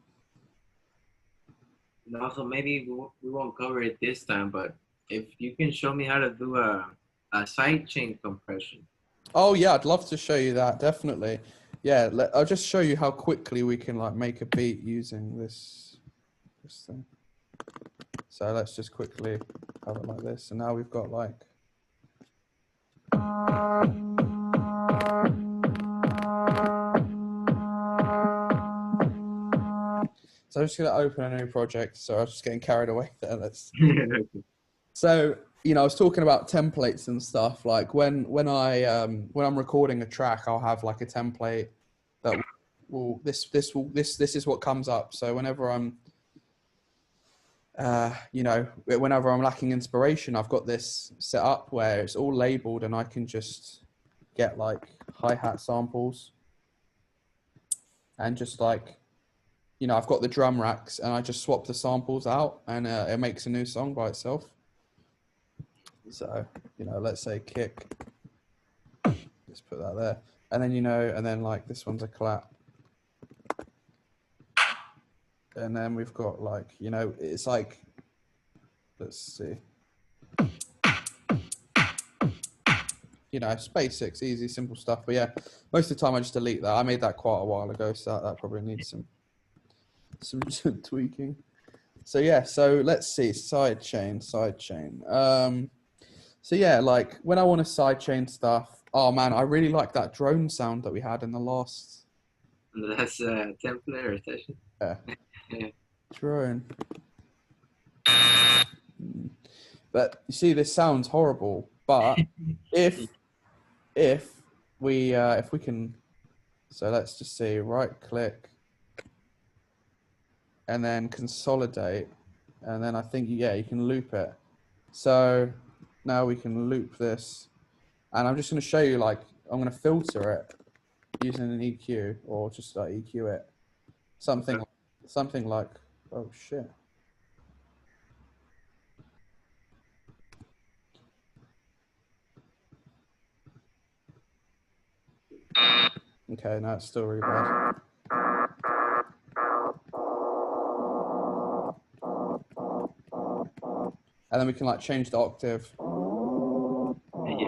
also, maybe we won't cover it this time, but if you can show me how to do a sidechain compression. Oh yeah, I'd love to show you that, definitely. Yeah, I'll just show you how quickly we can like make a beat using this thing. So let's just quickly have it like this. And now we've got like, so I'm just gonna open a new project. So I was just getting carried away there. So, you know, I was talking about templates and stuff. Like when I'm recording a track, I'll have like a template that will this is what comes up. So whenever I'm you know, whenever I'm lacking inspiration, I've got this set up where it's all labeled and I can just get like hi-hat samples and just like, you know, I've got the drum racks and I just swap the samples out and it makes a new song by itself. So, you know, let's say kick, just put that there. And then, you know, and then like this one's a clap. And then we've got like, you know, it's like, let's see. You know, it's basics, easy, simple stuff. But yeah, most of the time I just delete that. I made that quite a while ago, so that probably needs some tweaking. So yeah, so let's see, sidechain. So yeah, like when I want to sidechain stuff, oh man, I really like that drone sound that we had in the last. That's a template or session. Yeah. Drone. But you see, this sounds horrible. But if we can, so let's just see, right click, and then consolidate, and then I think yeah, you can loop it. So now we can loop this, and I'm just going to show you like I'm going to filter it using an EQ or just like EQ it, something like, oh shit. Okay, now it's still really bad. And then we can like change the octave. Yeah.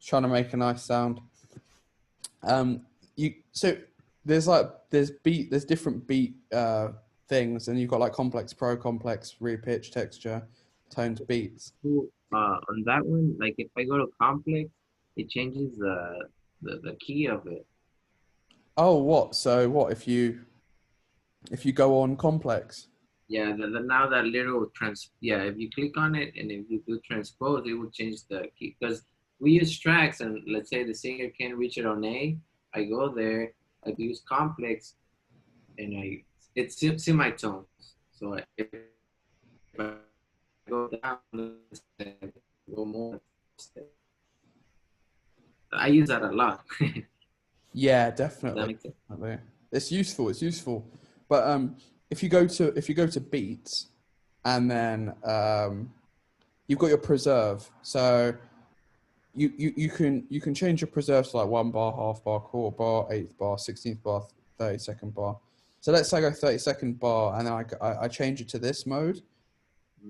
Trying to make a nice sound. So there's different beat things, and you've got like complex, pro, complex, repitch, texture, tones, beats. On that one, like if I go to complex, it changes the the key of it. Oh, what? So what if you go on complex? Yeah, now that little yeah, if you click on it and if you do transpose, it will change the key because we use tracks and let's say the singer can't reach it on A, I go there, I use complex and it's semitones. So if I go down, go more, I use that a lot. Yeah, Does that definitely. make sense? Definitely. It's useful. It's useful. But if you go to beats, and then you've got your preserve. So you can change your preserve to like 1 bar, half bar, quarter bar, eighth bar, 16th bar, 30-second bar. So let's say I go 30-second bar, and then I change it to this mode.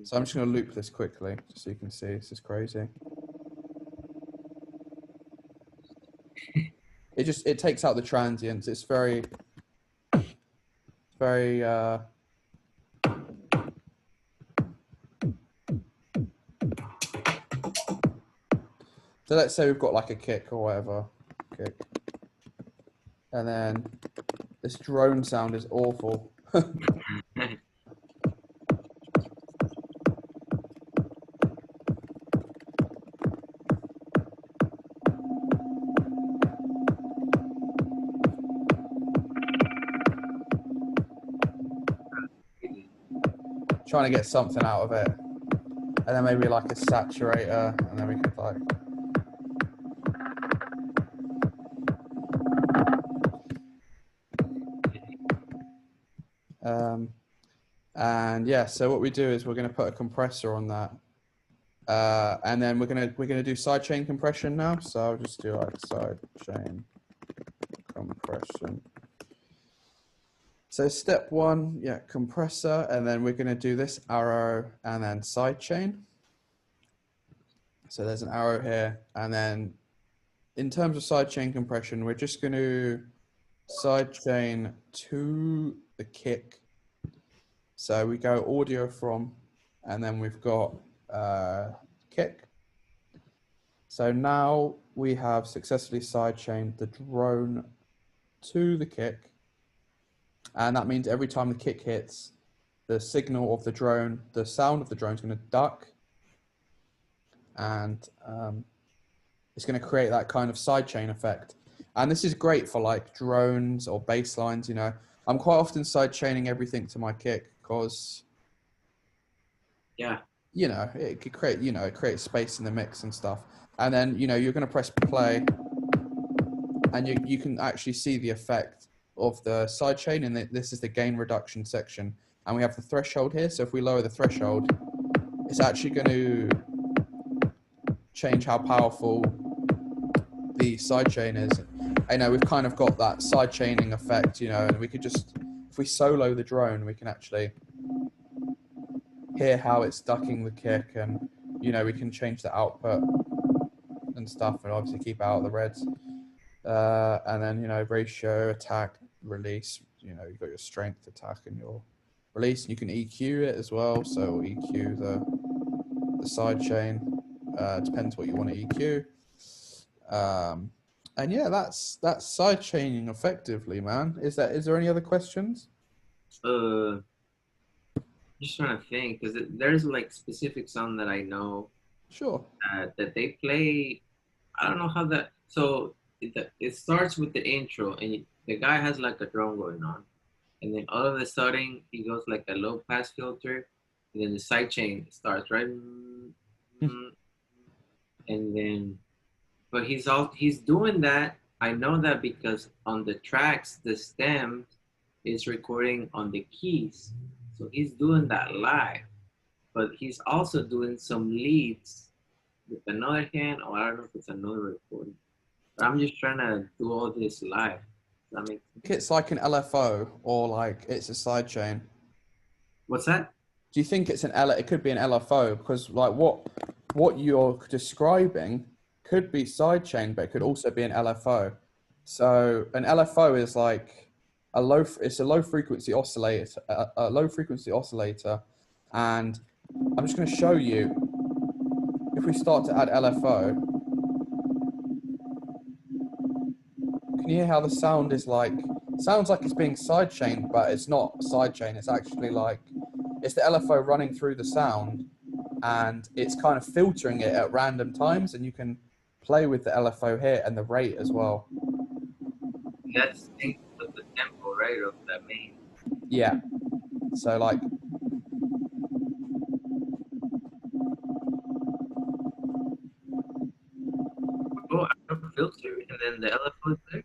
So I'm just going to loop this quickly, just so you can see. This is crazy. It takes out the transients. It's very so let's say we've got like a kick or whatever, kick, and then this drone sound is awful. Trying to get something out of it, and then maybe like a saturator, and then we could like. And yeah, so what we do is we're going to put a compressor on that, and then we're gonna do sidechain compression now. So I'll just do like sidechain compression. So step one, yeah, compressor, and then we're gonna do this arrow and then sidechain. So there's an arrow here, and then in terms of sidechain compression, we're just going to sidechain to the kick. So we go audio from, and then we've got kick. So now we have successfully sidechained the drone to the kick. And that means every time the kick hits, the signal of the drone, the sound of the drone is going to duck. And it's going to create that kind of sidechain effect. And this is great for like drones or bass lines, you know. I'm quite often sidechaining everything to my kick because, yeah, you know, it could create, you know, it creates space in the mix and stuff. And then, you know, you're going to press play and you can actually see the effect of the sidechain. And this is the gain reduction section. And we have the threshold here. So if we lower the threshold, it's actually going to change how powerful the sidechain is. I know we've kind of got that sidechaining effect, you know, and we could just, if we solo the drone, we can actually hear how it's ducking the kick, and, you know, we can change the output and stuff, and obviously keep out the reds. And then, you know, ratio, attack, release, you know, you've got your strength, attack, and your release. You can EQ it as well, so EQ the sidechain. Depends what you want to EQ. And yeah, that's sidechaining effectively, man. Is there any other questions? Just trying to think because there's like specific song that I know. Sure. That they play. I don't know how that. So it starts with the intro and the guy has like a drum going on, and then all of a sudden he goes like a low pass filter, and then the sidechain starts right, and then but he's doing that. I know that because on the tracks, the stem is recording on the keys. So he's doing that live. But he's also doing some leads with another hand, or I don't know if it's another recording. But I'm just trying to do all this live. Does that make sense? It's like an LFO or like it's a sidechain. What's that? Do you think it's it could be an LFO? Because like what you're describing could be sidechain, but it could also be an LFO. So an LFO is like it's a low frequency oscillator, and I'm just going to show you. If we start to add LFO, you hear how the sound is like, sounds like it's being sidechained, but it's not sidechained. It's actually like, it's the LFO running through the sound, and it's kind of filtering it at random times, and you can play with the LFO here and the rate as well. That's synced with the tempo, right, of the main. Yeah. So like, Oh, I don't filter, and then the LFO is there.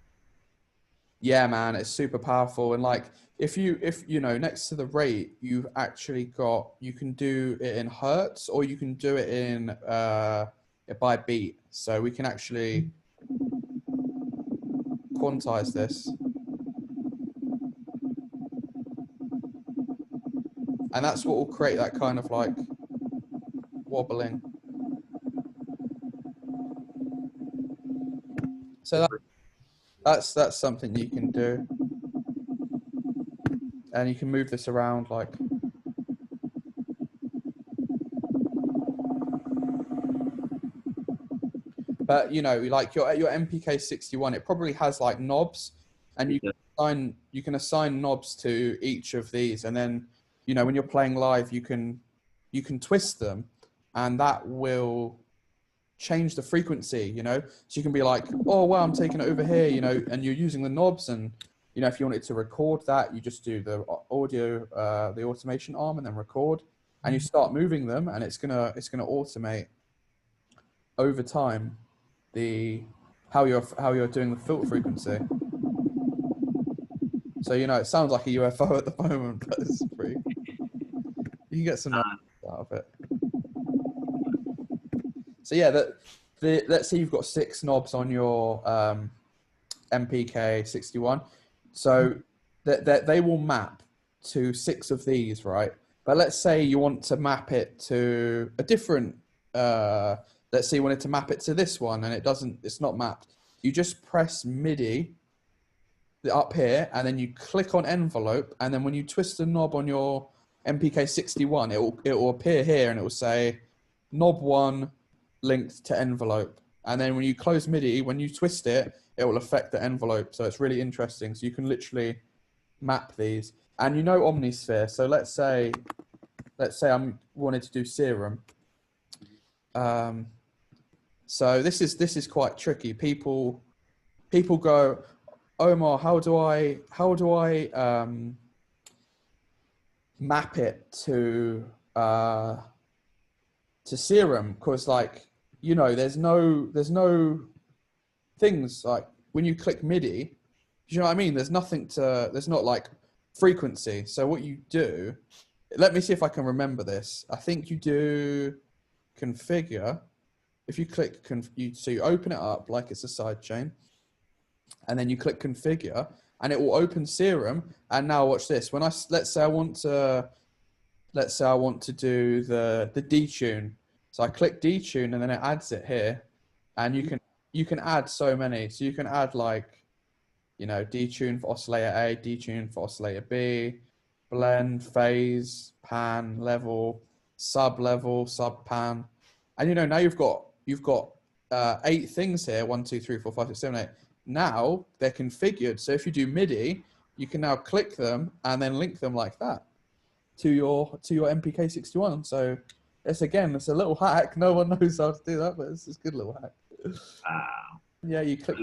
yeah, man, it's super powerful. And like, if you know, next to the rate, you've actually got, you can do it in hertz, or you can do it in by beat. So we can actually quantize this. And that's what will create that kind of like wobbling. So that's something you can do. And you can move this around like. But you know, like your MPK 61, it probably has like knobs, and you can assign knobs to each of these, and then you know when you're playing live, you can twist them, and that will change the frequency. You know, so you can be like, oh wow, I'm taking it over here, you know, and you're using the knobs, and you know if you wanted to record that, you just do the audio, the automation arm, and then record, and you start moving them, and it's gonna automate over time how you're doing the filter frequency. So you know it sounds like a UFO at the moment, but it's pretty. You can get some out of it. So yeah, let's say you've got 6 knobs on your MPK 61. So that they will map to 6 of these, right? But let's say you want to map it to a different. Let's say you wanted to map it to this one, and it's not mapped. You just press MIDI up here, and then you click on envelope, and then when you twist the knob on your MPK 61, it will appear here, and it will say knob 1 linked to envelope. And then when you close MIDI, when you twist it, it will affect the envelope. So it's really interesting. So you can literally map these. And you know Omnisphere. So let's say I wanted to do Serum. So this is quite tricky. People go, Omar, how do I map it to Serum? Because like, you know, there's no things like when you click MIDI, you know what I mean? There's not like frequency. So what you do, let me see if I can remember this. I think you do configure. If you click, so you open it up like it's a sidechain, and then you click configure, and it will open Serum. And now watch this. When let's say I want to do the detune. So I click detune, and then it adds it here, and you can add so many. So you can add like, you know, detune for oscillator A, detune for oscillator B, blend, phase, pan, level, sub level, sub pan, and you know now you've got 8 things here. 1, 2, 3, 4, 5, 6, 7, 8. Now they're configured. So if you do MIDI, you can now click them and then link them like that to your MPK 61. So it's a little hack. No one knows how to do that, but it's a good little hack. Wow. Yeah, you click,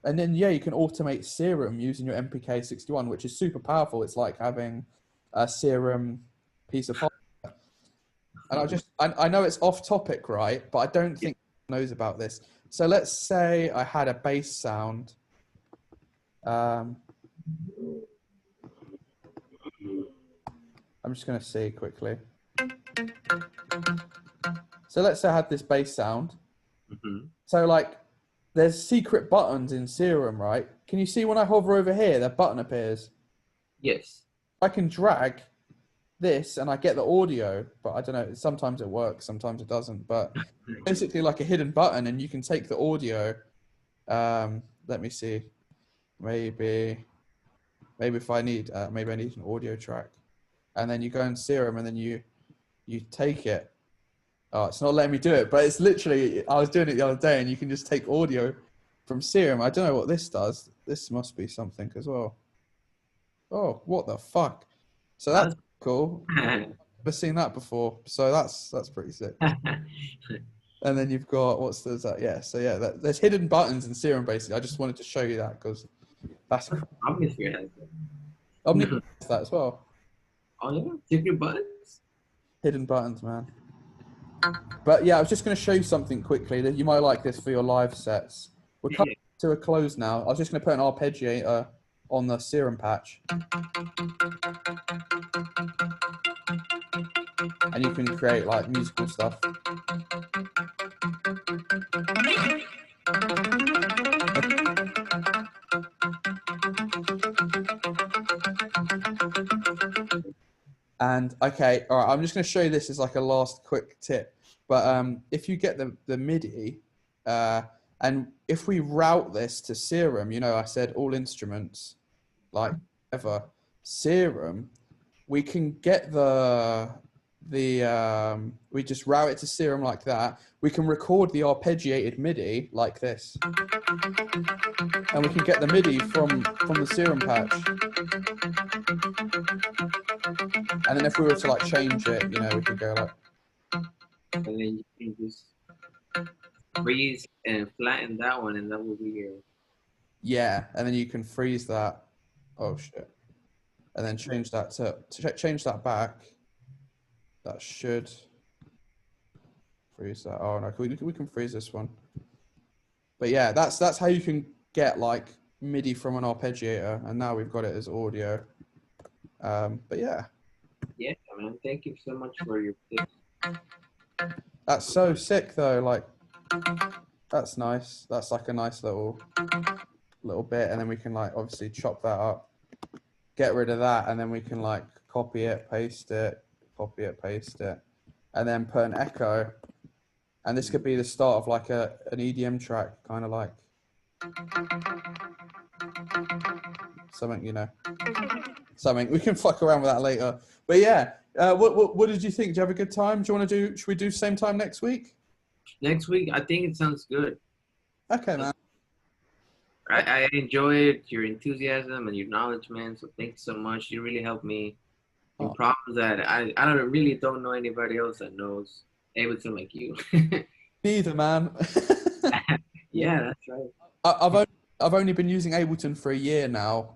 and then yeah, you can automate Serum using your MPK 61, which is super powerful. It's like having a Serum piece of hardware. And I know it's off topic, right? But I don't think anyone knows about this. So let's say I had a bass sound. I'm just going to see quickly. So let's say I had this bass sound. Mm-hmm. So like, there's secret buttons in Serum, right? Can you see when I hover over here, the button appears? Yes. I can drag this and I get the audio, but I don't know, sometimes it works, sometimes it doesn't, but basically like a hidden button, and you can take the audio. Let me see, maybe if I need maybe I need an audio track, and then you go in Serum, and then you take it. Oh, it's not letting me do it, but it's literally, I was doing it the other day, and you can just take audio from Serum. I don't know what this does. This must be something as well. Oh, what the fuck? So that's cool. I've never seen that before. So that's pretty sick. And then you've got, what's that? Yeah. So yeah, there's hidden buttons in Serum basically. I just wanted to show you that because that's Obviously, it has Omni has that as well. Oh yeah, secret buttons. Hidden buttons, man. But yeah, I was just going to show you something quickly that you might like this for your live sets. We're coming to a close now. I was just going to put an arpeggiator on the Serum patch. And you can create like musical stuff. And okay, all right, I'm just going to show you this as like a last quick tip. But if you get the MIDI, and if we route this to Serum, you know, I said all instruments, like ever, Serum, we can get we just route it to Serum like that. We can record the arpeggiated MIDI like this, and we can get the MIDI from the Serum patch. And then if we were to like change it, you know, we could go like. And then you can just freeze and flatten that one, and that will be your. Yeah, and then you can freeze that. Oh shit! And then change that to change that back. That should freeze that. Oh no, we can freeze this one. But yeah, that's how you can get like MIDI from an arpeggiator, and now we've got it as audio. But yeah. Yeah, man. Thank you so much for your tips. That's so sick though. Like, that's nice. That's like a nice little bit, and then we can like obviously chop that up, get rid of that, and then we can like copy it, paste it, and then put an echo. And this could be the start of like an EDM track, kind of like something, you know. Something we can fuck around with that later. But yeah, what did you think? Did you have a good time? Do you want to do? Should we do same time next week? Next week, I think it sounds good. Okay, man. I enjoyed your enthusiasm and your knowledge, man. So thanks so much. You really helped me in problems that I don't know anybody else that knows Ableton like you. Neither, man. Yeah, that's right. I've only been using Ableton for a year now.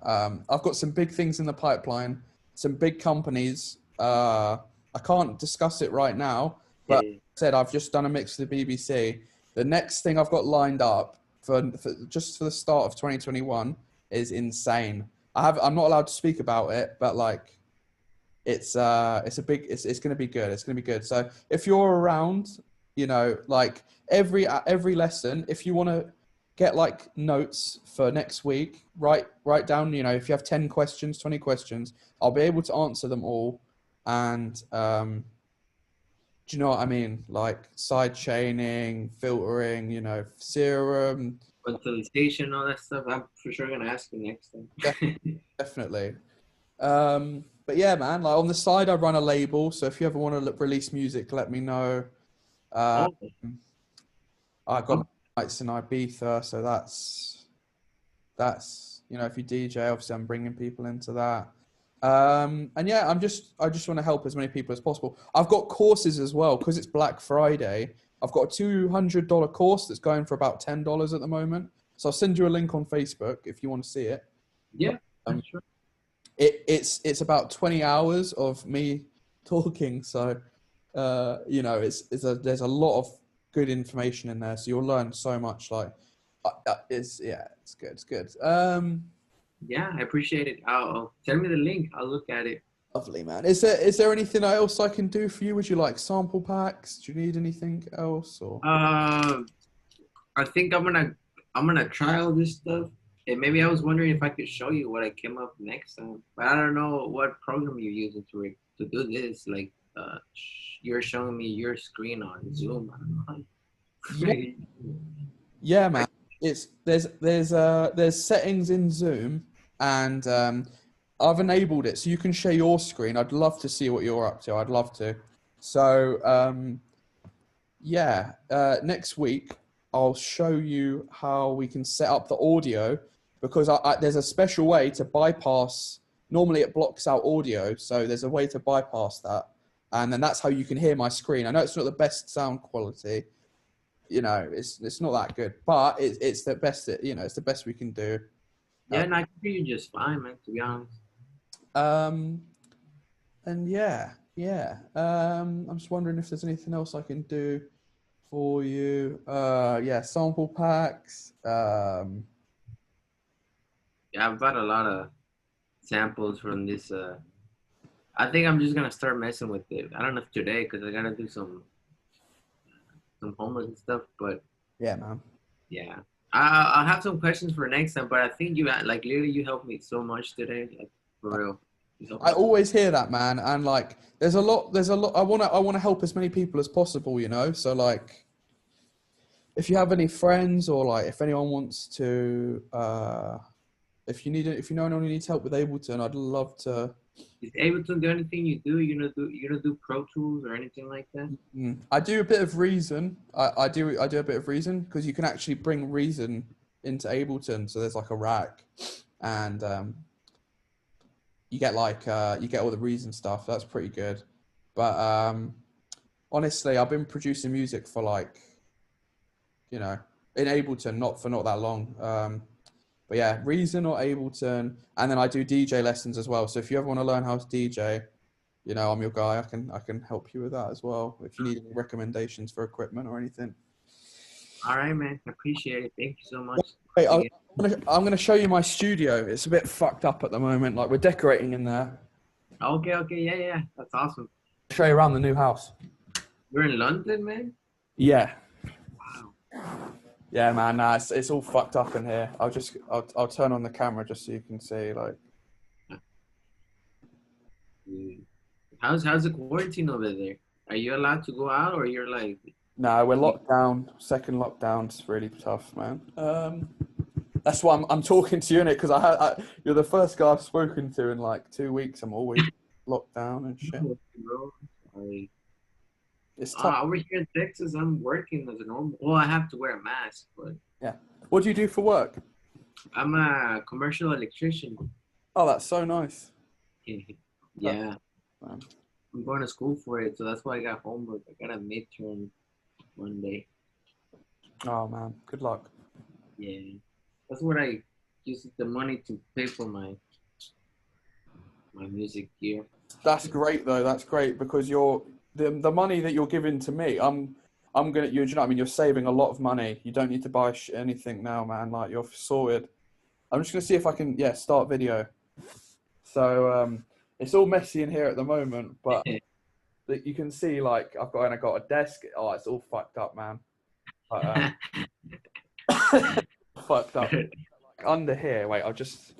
I've got some big things in the pipeline, some big companies. I can't discuss it right now, but Yeah. like I said, I've just done a mix for the BBC. The next thing I've got lined up for the start of 2021 is insane. I'm not allowed to speak about it, but like it's going to be good. It's going to be good. So if you're around, you know, like every lesson, if you want to get like notes for next week, write down, you know, if you have 10 questions, 20 questions, I'll be able to answer them all. And do you know what I mean? Like side chaining, filtering, you know, Serum. Quantization, all that stuff. I'm for sure going to ask you next time. Definitely. But yeah, man, like on the side, I run a label. So if you ever want to release music, let me know. I got nights in Ibiza, so that's you know, if you DJ, obviously I'm bringing people into that. And yeah, I just want to help as many people as possible. I've got courses as well because it's Black Friday. I've got a $200 course that's going for about $10 at the moment. So I'll send you a link on Facebook if you want to see it. Yeah, sure. It's about 20 hours of me talking. So you know, there's a lot of good information in there, so you'll learn so much. Like it's good. It's good. Yeah, I appreciate it. I'll send me the link. I'll look at it. Lovely, man. Is there anything else I can do for you? Would you like sample packs? Do you need anything else? Or I think I'm gonna try all this stuff. And maybe I was wondering if I could show you what I came up next time, but I don't know what program you're using to do this. Like, you're showing me your screen on Zoom. I don't know. Yeah, man. There's settings in Zoom, and I've enabled it so you can share your screen. I'd love to see what you're up to. I'd love to. So yeah, next week I'll show you how we can set up the audio, because there's a special way to bypass. Normally it blocks out audio, so there's a way to bypass that, and then that's how you can hear my screen. I know it's not the best sound quality, you know, it's not that good, but it's the best that, you know, it's the best we can do. Yeah, and I can hear you just fine, man, to be honest. And yeah. I'm just wondering if there's anything else I can do for you. Yeah, sample packs. Yeah, I've got a lot of samples from this. I think I'm just gonna start messing with it. I don't know if today, because I gotta do some homework and stuff. But yeah, man. yeah, I'll have some questions for next time. But I think you like literally you helped me so much today, like for real. I always hear that, man, and like there's a lot. I wanna help as many people as possible, you know. So like, if you have any friends, or like if anyone wants to, if you know anyone who needs help with Ableton, I'd love to. Is Ableton the only thing you do? You don't do Pro Tools or anything like that? I do a bit of Reason. I do a bit of Reason, because you can actually bring Reason into Ableton. So there's like a rack, and you get like you get all the Reason stuff. That's pretty good. But honestly, I've been producing music for like, you know, in Ableton, not that long. But yeah, Reason or Ableton, and then I do DJ lessons as well. So if you ever want to learn how to DJ, you know, I'm your guy. I can help you with that as well. If you need any recommendations for equipment or anything. All right, man. I appreciate it. Thank you so much. Wait, I'm going to show you my studio. It's a bit fucked up at the moment. Like, we're decorating in there. Okay. Yeah. That's awesome. I'll show you around the new house. You're in London, man? Yeah. Wow. Yeah, man. Nah, it's all fucked up in here. I'll turn on the camera just so you can see. Like, how's the quarantine over there? Are you allowed to go out, or you're like? No, we're locked down. Second lockdown's really tough, man. That's why I'm talking to you in it, because you're the first guy I've spoken to in like 2 weeks. I'm always locked down and shit. It's tough. Over here in Texas, I'm working as a normal. Well, I have to wear a mask, but yeah. What do you do for work? I'm a commercial electrician. Oh, that's so nice. Yeah. I'm going to school for it, so that's why I got homework. I got a midterm one day. Oh man, good luck. Yeah, that's what I use the money to pay for my music gear. That's great though. That's great, because the money that you're giving to me, I'm gonna, you know what I mean, you're saving a lot of money. You don't need to buy anything now, man. Like, you're sorted. I'm just gonna see if I can start video. So it's all messy in here at the moment, but you can see like I've got a desk. Oh, it's all fucked up, man. But, fucked up. Like, under here. Wait, I'll just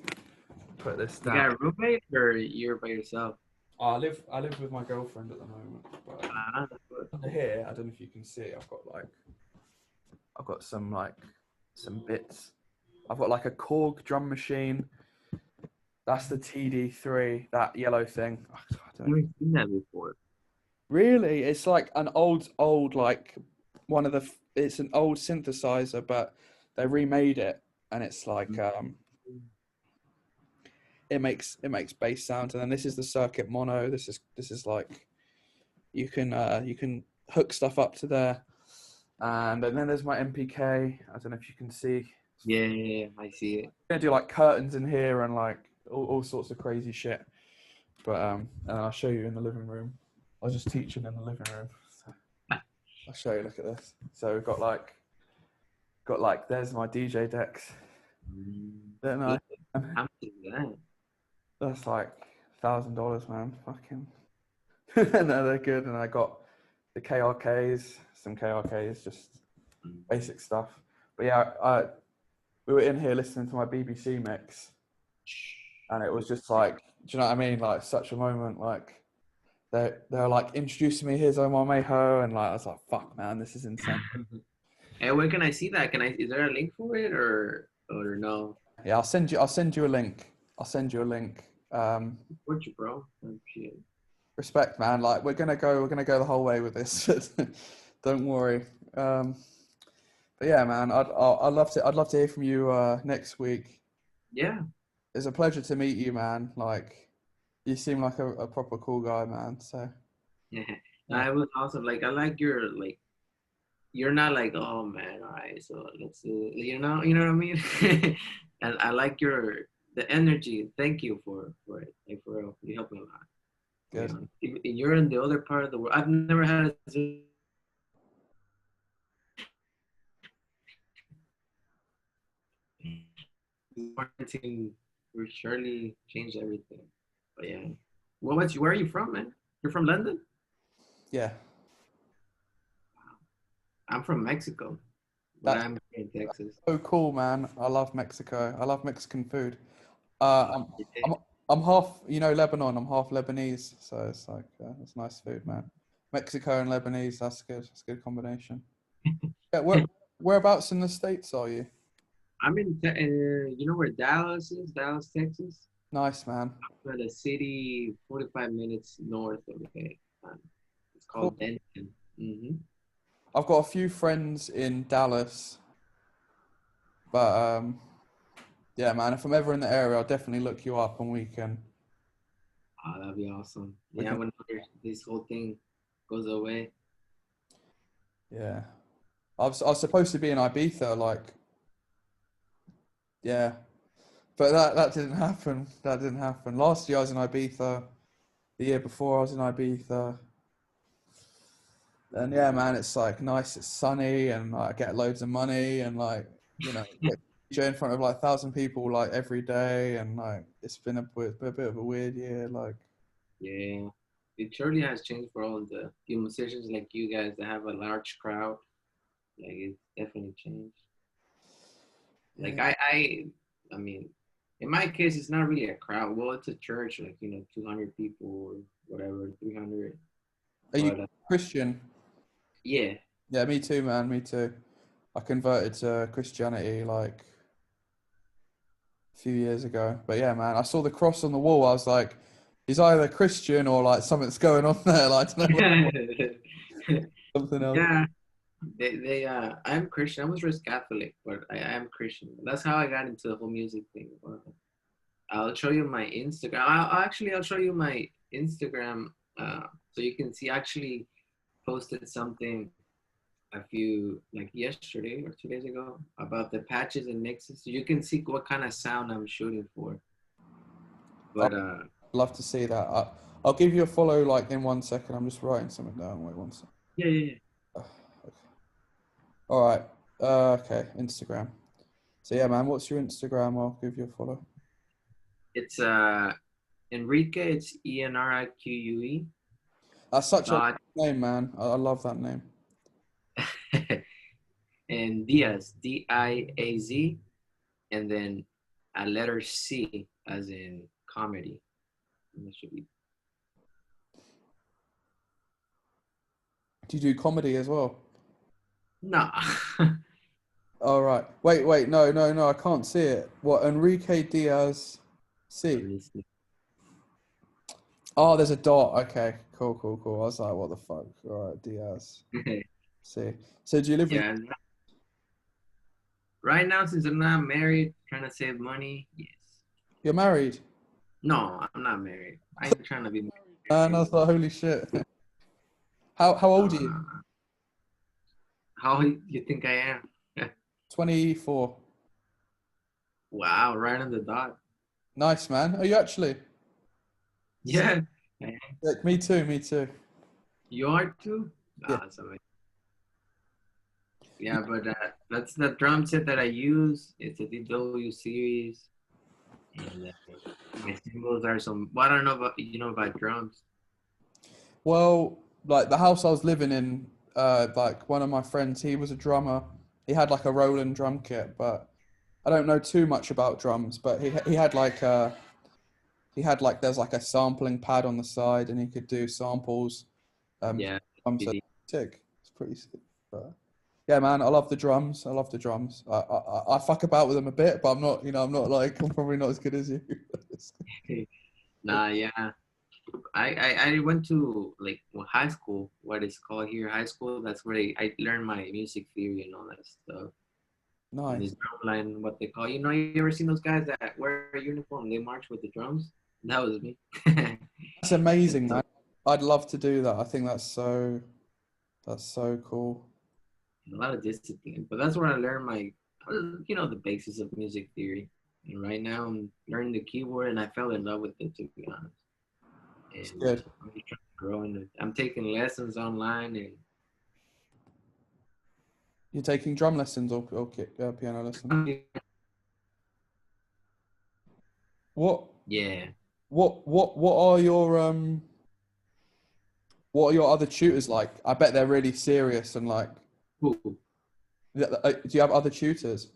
put this down. You got a roommate, or you're by yourself? I live with my girlfriend at the moment. But under here, I don't know if you can see. I've got some bits. I've got like a Korg drum machine. That's the TD3, that yellow thing. I've never seen that before. Really? It's like an old like it's an old synthesizer, but they remade it, and it's like it makes bass sounds. And then this is the circuit mono. This is like you can hook stuff up to there, and then there's my MPK. I don't know if you can see. Yeah, I see it. I'm gonna do like curtains in here and like all sorts of crazy shit. But and I'll show you in the living room. I was just teaching in the living room. So I'll show you. Look at this. So we've got like there's my DJ decks. Don't know. How much is that? That's like $1,000, man. Fucking. No, they're good. And I got the KRKs, some KRKs, just basic stuff. But yeah, we were in here listening to my BBC mix, and it was just like, do you know what I mean? Like, such a moment. Like, they're like introducing me. Here's Omar Mayho, and like I was like, fuck, man, this is insane. Hey, where can I see that? Is there a link for it, or no? Yeah, I'll send you a link. Support you, bro. Shit. Respect, man. Like, we're gonna go the whole way with this. Don't worry. But But yeah, man, I'd love to hear from you next week. Yeah. It's a pleasure to meet you, man. Like, you seem like a proper cool guy, man. So Yeah. yeah, I was awesome. Like I like your like you're not like, oh man, all right, so let's do you know what I mean? And I like the energy. Thank you for it. Like for real. You helped me a lot. To be good. honest. You're in the other part of the world. I've never had a quarantine will surely change everything. But yeah. Well, where are you from, man? You're from London? Yeah, I'm from Mexico, but that's I'm in Texas. so cool, man. I love Mexico. I love Mexican food. Uh, I'm I'm I'm half, Lebanon. I'm half Lebanese, so it's like it's nice food, man. Mexico and Lebanese. That's good. That's a good combination. Yeah, whereabouts in the States are you? I'm you know where Dallas is? Dallas, Texas. Nice, man. But a city 45 minutes north of it. It's Cool. called Denton. Hmm. I've got a few friends in Dallas, but yeah, man. If I'm ever in the area, I'll definitely look you up and Oh, that'd be awesome. we Yeah, can. when this whole thing goes away. Yeah, I was supposed to be in Ibiza, like yeah, but that didn't happen. That didn't happen. Last year I was in Ibiza. The year before I was in Ibiza. And yeah, man, it's like nice, it's sunny, and like, I get loads of money, and like get DJ in front of like 1,000 people like every day, and like it's been a bit of a weird year. Like, Yeah, it surely has changed for all the musicians like you guys that have a large crowd. Like it's definitely changed. Like yeah. I mean, in my case, it's not really a crowd. Well, it's a church, like 200 people or whatever, 300. Are you But Christian? yeah, Yeah, me too, man. Me too. I converted to Christianity like a few years ago. But yeah, man, I saw the cross on the wall. I was like, he's either Christian or like something's going on there. Like, I don't know something else. yeah. I'm Christian. I was raised Catholic, but I am Christian. That's how I got into the whole music thing. I'll show you my Instagram. I'll show you my Instagram, so you can see. I actually posted something a few like yesterday or 2 days ago about the patches and mixes, so you can see what kind of sound I'm shooting for. But Love to see that. I'll give you a follow like in 1 second. I'm just writing something down. Wait 1 second. yeah, yeah, yeah. Okay. All right. Okay. Instagram. So yeah, man. What's your Instagram? I'll give you a follow. It's Enrique. It's Enrique. That's such a Dot name, man. I love that name. and Diaz, Diaz, and then a letter C as in comedy. And that should be. Do you do comedy as well? No. All right. Wait. No. I can't see it. What? Enrique Diaz. Let C. me see. Oh, there's a dot. Okay. Cool. I was like, what the fuck? All right. Diaz. C. So do you live with? Yeah. Right now, since I'm not married, trying to save money. Yes. You're married? No, I'm not married. I'm trying to be married. And I was like, holy shit. How old are you? How you think I am? 24. Wow, right on the dot. Nice, man. Are you actually? Yeah. Like, me too. You are too? Yeah. Awesome. Yeah, but that's the drum set that I use. It's a DW series. And my singles are some. Well, I don't know about about drums. Well, like the house I was living in, like one of my friends, he was a drummer. He had like a Roland drum kit, but I don't know too much about drums. But he had like there's like a sampling pad on the side, and he could do samples. Yeah. So sick. It's pretty sick. But yeah, man, I love the drums. I fuck about with them a bit, but I'm not like I'm probably not as good as you. Nah, yeah. I went to like high school, what is called here high school. That's where I learned my music theory and all that stuff. And this Nice. drum line, what they call, you ever seen those guys that wear a uniform and they march with the drums? That was me. That's amazing, So man. I'd love to do that. I think that's so cool. a lot of discipline, but that's where I learned my, the basis of music theory. And right now I'm learning the keyboard, and I fell in love with it, to be honest. It's And good. I'm just trying to grow in it. I'm taking lessons online, and You're taking drum lessons or piano lessons? What yeah. what are your other tutors like? I bet they're really serious and like. Cool. Do you have other tutors?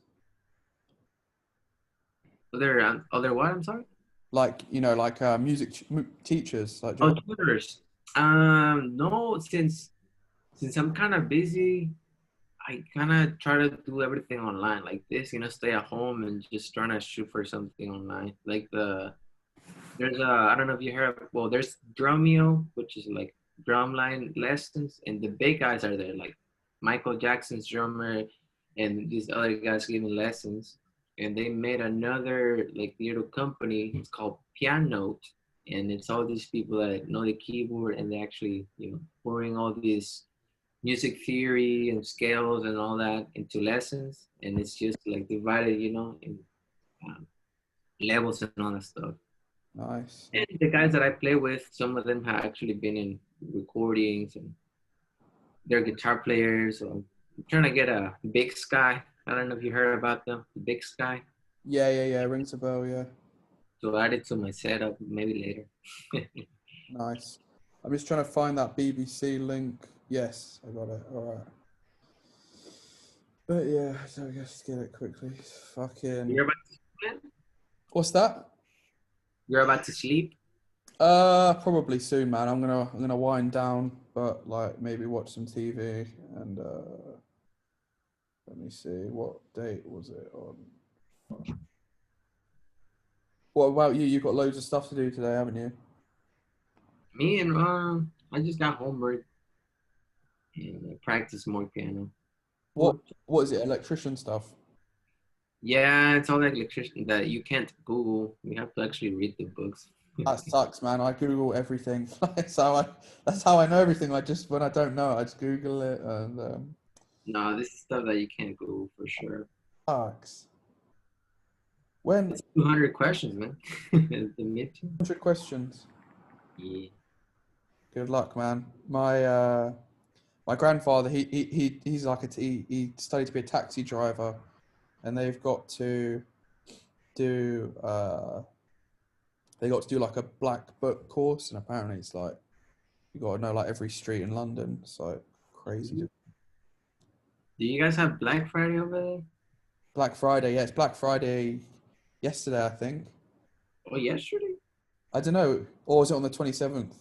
Other what? I'm sorry. Like like music teachers? Like, do you Oh, have... tutors. No, since I'm kind of busy, I kind of try to do everything online like this. Stay at home and just trying to shoot for something online. Like there's I don't know if you heard. Well, there's Drumeo, which is like drumline lessons, and the big guys are there, like Michael Jackson's drummer, and these other guys giving lessons. And they made another like little company. It's called Piano, and it's all these people that know the keyboard, and they actually pouring all these music theory and scales and all that into lessons, and it's just like divided, in um, levels and all that stuff. Nice. And the guys that I play with, some of them have actually been in recordings, and they're guitar players. So I'm trying to get a Big Sky. I don't know if you heard about them, Big Sky. Yeah. Rings a bell. Yeah. So add it to my setup maybe later. Nice. I'm just trying to find that BBC link. Yes, I got it. All right. But yeah, so I guess get it quickly. Fucking. You're about to sleep? What's that? You're about to sleep? Probably soon, man. I'm gonna wind down, but like maybe watch some TV and let me see, what date was it on? What about you? You've got loads of stuff to do today, haven't you? Me and I just got homework and I practice more piano. What is it? Electrician stuff? Yeah, it's all like electrician that you can't Google. You have to actually read the books. That sucks, man. I Google everything. that's how I know everything. Like, just when I don't know, I just Google it and No, this is stuff that you can't Google for sure. sucks. When It's 200 questions, man. The midterm. 100 questions. Yeah. Good luck, man. My grandfather, he's like he studied to be a taxi driver, and they've got to do like a black book course, and apparently it's like you got to know like every street in London. It's like crazy. Do you guys have Black Friday over there? Black Friday, yeah, it's Black Friday yesterday, I think. Oh, yesterday? I don't know, or was it on the 27th?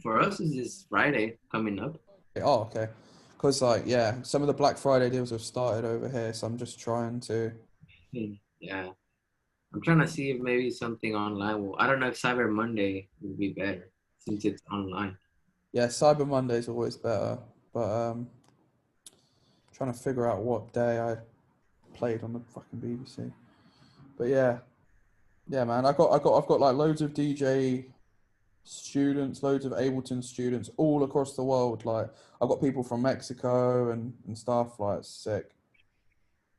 For us, it's this Friday coming up. Oh, okay. Because like yeah, some of the Black Friday deals have started over here, so I'm just trying to. Yeah. I'm trying to see if maybe something online will. I don't know if Cyber Monday will be better since it's online. Yeah, Cyber Monday is always better, but trying to figure out what day I played on the fucking BBC. But yeah, man, I've got like loads of DJ students, loads of Ableton students all across the world. Like I've got people from Mexico and stuff. Like it's sick,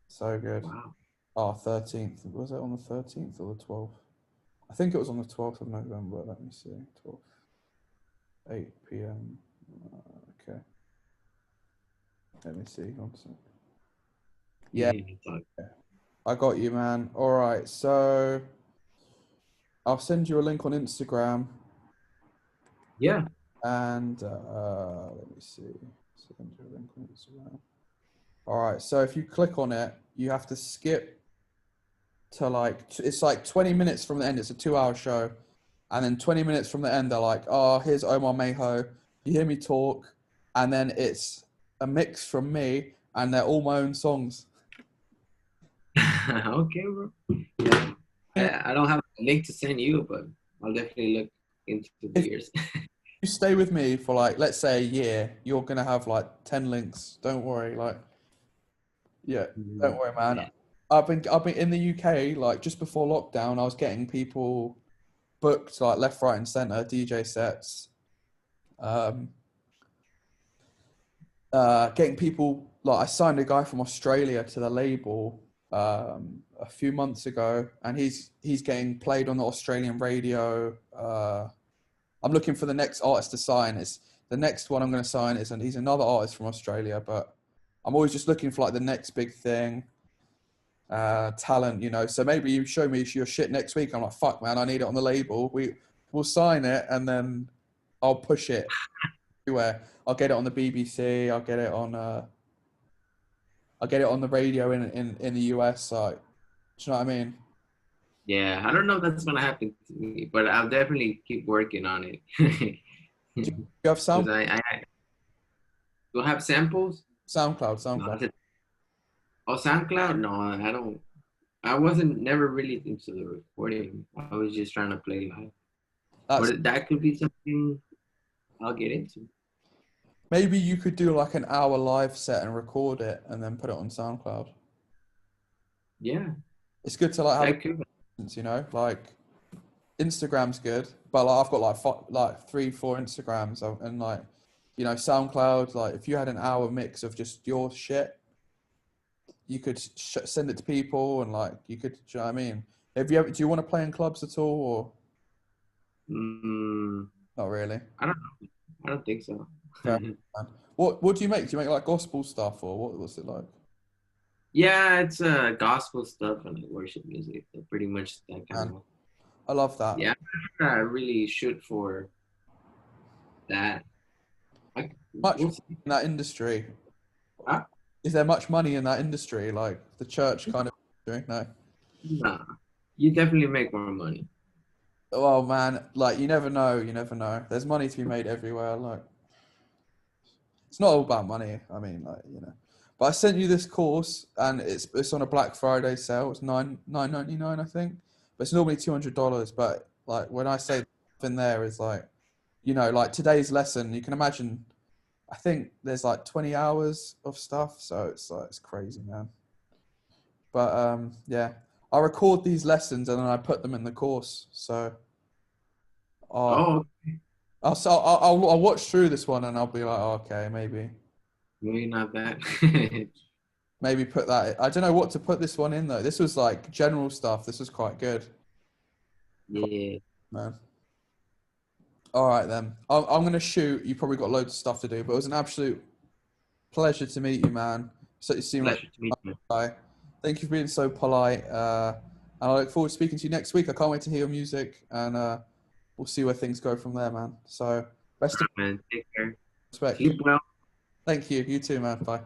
so good. Wow. Oh, 13th. Was it on the 13th or the 12th? I think it was on the 12th of November. Let me see. 12th. 8 p.m. Okay. Let me see. 1 second. Yeah. I got you, man. All right. So I'll send you a link on Instagram. Yeah. And let me see. Send you a link on Instagram. All right. So if you click on it, you have to skip to like, it's like 20 minutes from the end. It's a 2-hour show. And then 20 minutes from the end, they're like, oh, here's Omar Mayho. You hear me talk. And then it's a mix from me, and they're all my own songs. Okay, bro. Yeah. I don't have a link to send you, but I'll definitely look. into the If years. you stay with me for like, let's say a year, you're gonna have like 10 links. Don't worry. Like, yeah, don't worry, man. Yeah. I've been in the UK, like just before lockdown, I was getting people booked like left, right, and center, DJ sets. Um, getting people like I signed a guy from Australia to the label a few months ago, and he's getting played on the Australian radio. I'm looking for the next artist to sign. It's the next one I'm going to sign is, and he's another artist from Australia, but I'm always just looking for like the next big thing. Talent, you know. So maybe you show me your shit next week. I'm like, fuck, man, I need it on the label. We'll sign it, and then I'll push it everywhere. I'll get it on the BBC. I'll get it on. I'll get it on the radio in the US. Like, do you know what I mean? Yeah, I don't know if that's gonna happen to me, but I'll definitely keep working on it. Do you have Because I do I have samples? SoundCloud? No, SoundCloud. oh, SoundCloud? No, I don't. I wasn't never really into the recording. I was just trying to play live. That's But that could be something I'll get into. maybe you could do like an hour live set and record it and then put it on SoundCloud. Yeah, It's good to like have that could. you know, like Instagram's good, but like I've got like 3-4 Instagrams and like, you know, SoundCloud. Like if you had an hour mix of just your shit, you could send it to people and like you could. Do you know what I mean? Have you ever? Do you want to play in clubs at all, or not really? I don't know. I don't think so. Fair enough, man. What do you make? Do you make like gospel stuff or what's it like? Yeah, it's gospel stuff and like worship music. So pretty much that kind Man, of. I love that. Yeah, I really shoot for that. Like, Much in that industry. Huh? Is there much money in that industry? Like the church kind of industry? No. Nah, you definitely make more money. Well, man, like you never know. You never know. There's money to be made everywhere. Like it's not all about money. I mean, like you know. But I sent you this course, and it's on a Black Friday sale. It's $9.99, I think. But it's normally $200. But like when I say in there is like, you know, like today's lesson, you can imagine. I think there's like 20 hours of stuff, so it's like it's crazy, man. But yeah, I record these lessons and then I put them in the course. So Oh, I'll watch through this one and I'll be like, oh, okay, maybe not that. maybe put that. I don't know what to put this one in though. This was like general stuff. This was quite good, Yeah. man. All right then. I'm gonna shoot. You probably got loads of stuff to do, but it was an absolute pleasure to meet you, man. So you seem like Pleasure to meet you. guy. Thank you for being so polite. And I look forward to speaking to you next week. I can't wait to hear your music, and we'll see where things go from there, man. So best of Man, take care. respect. Sleep well. Thank you. You too, man. Bye.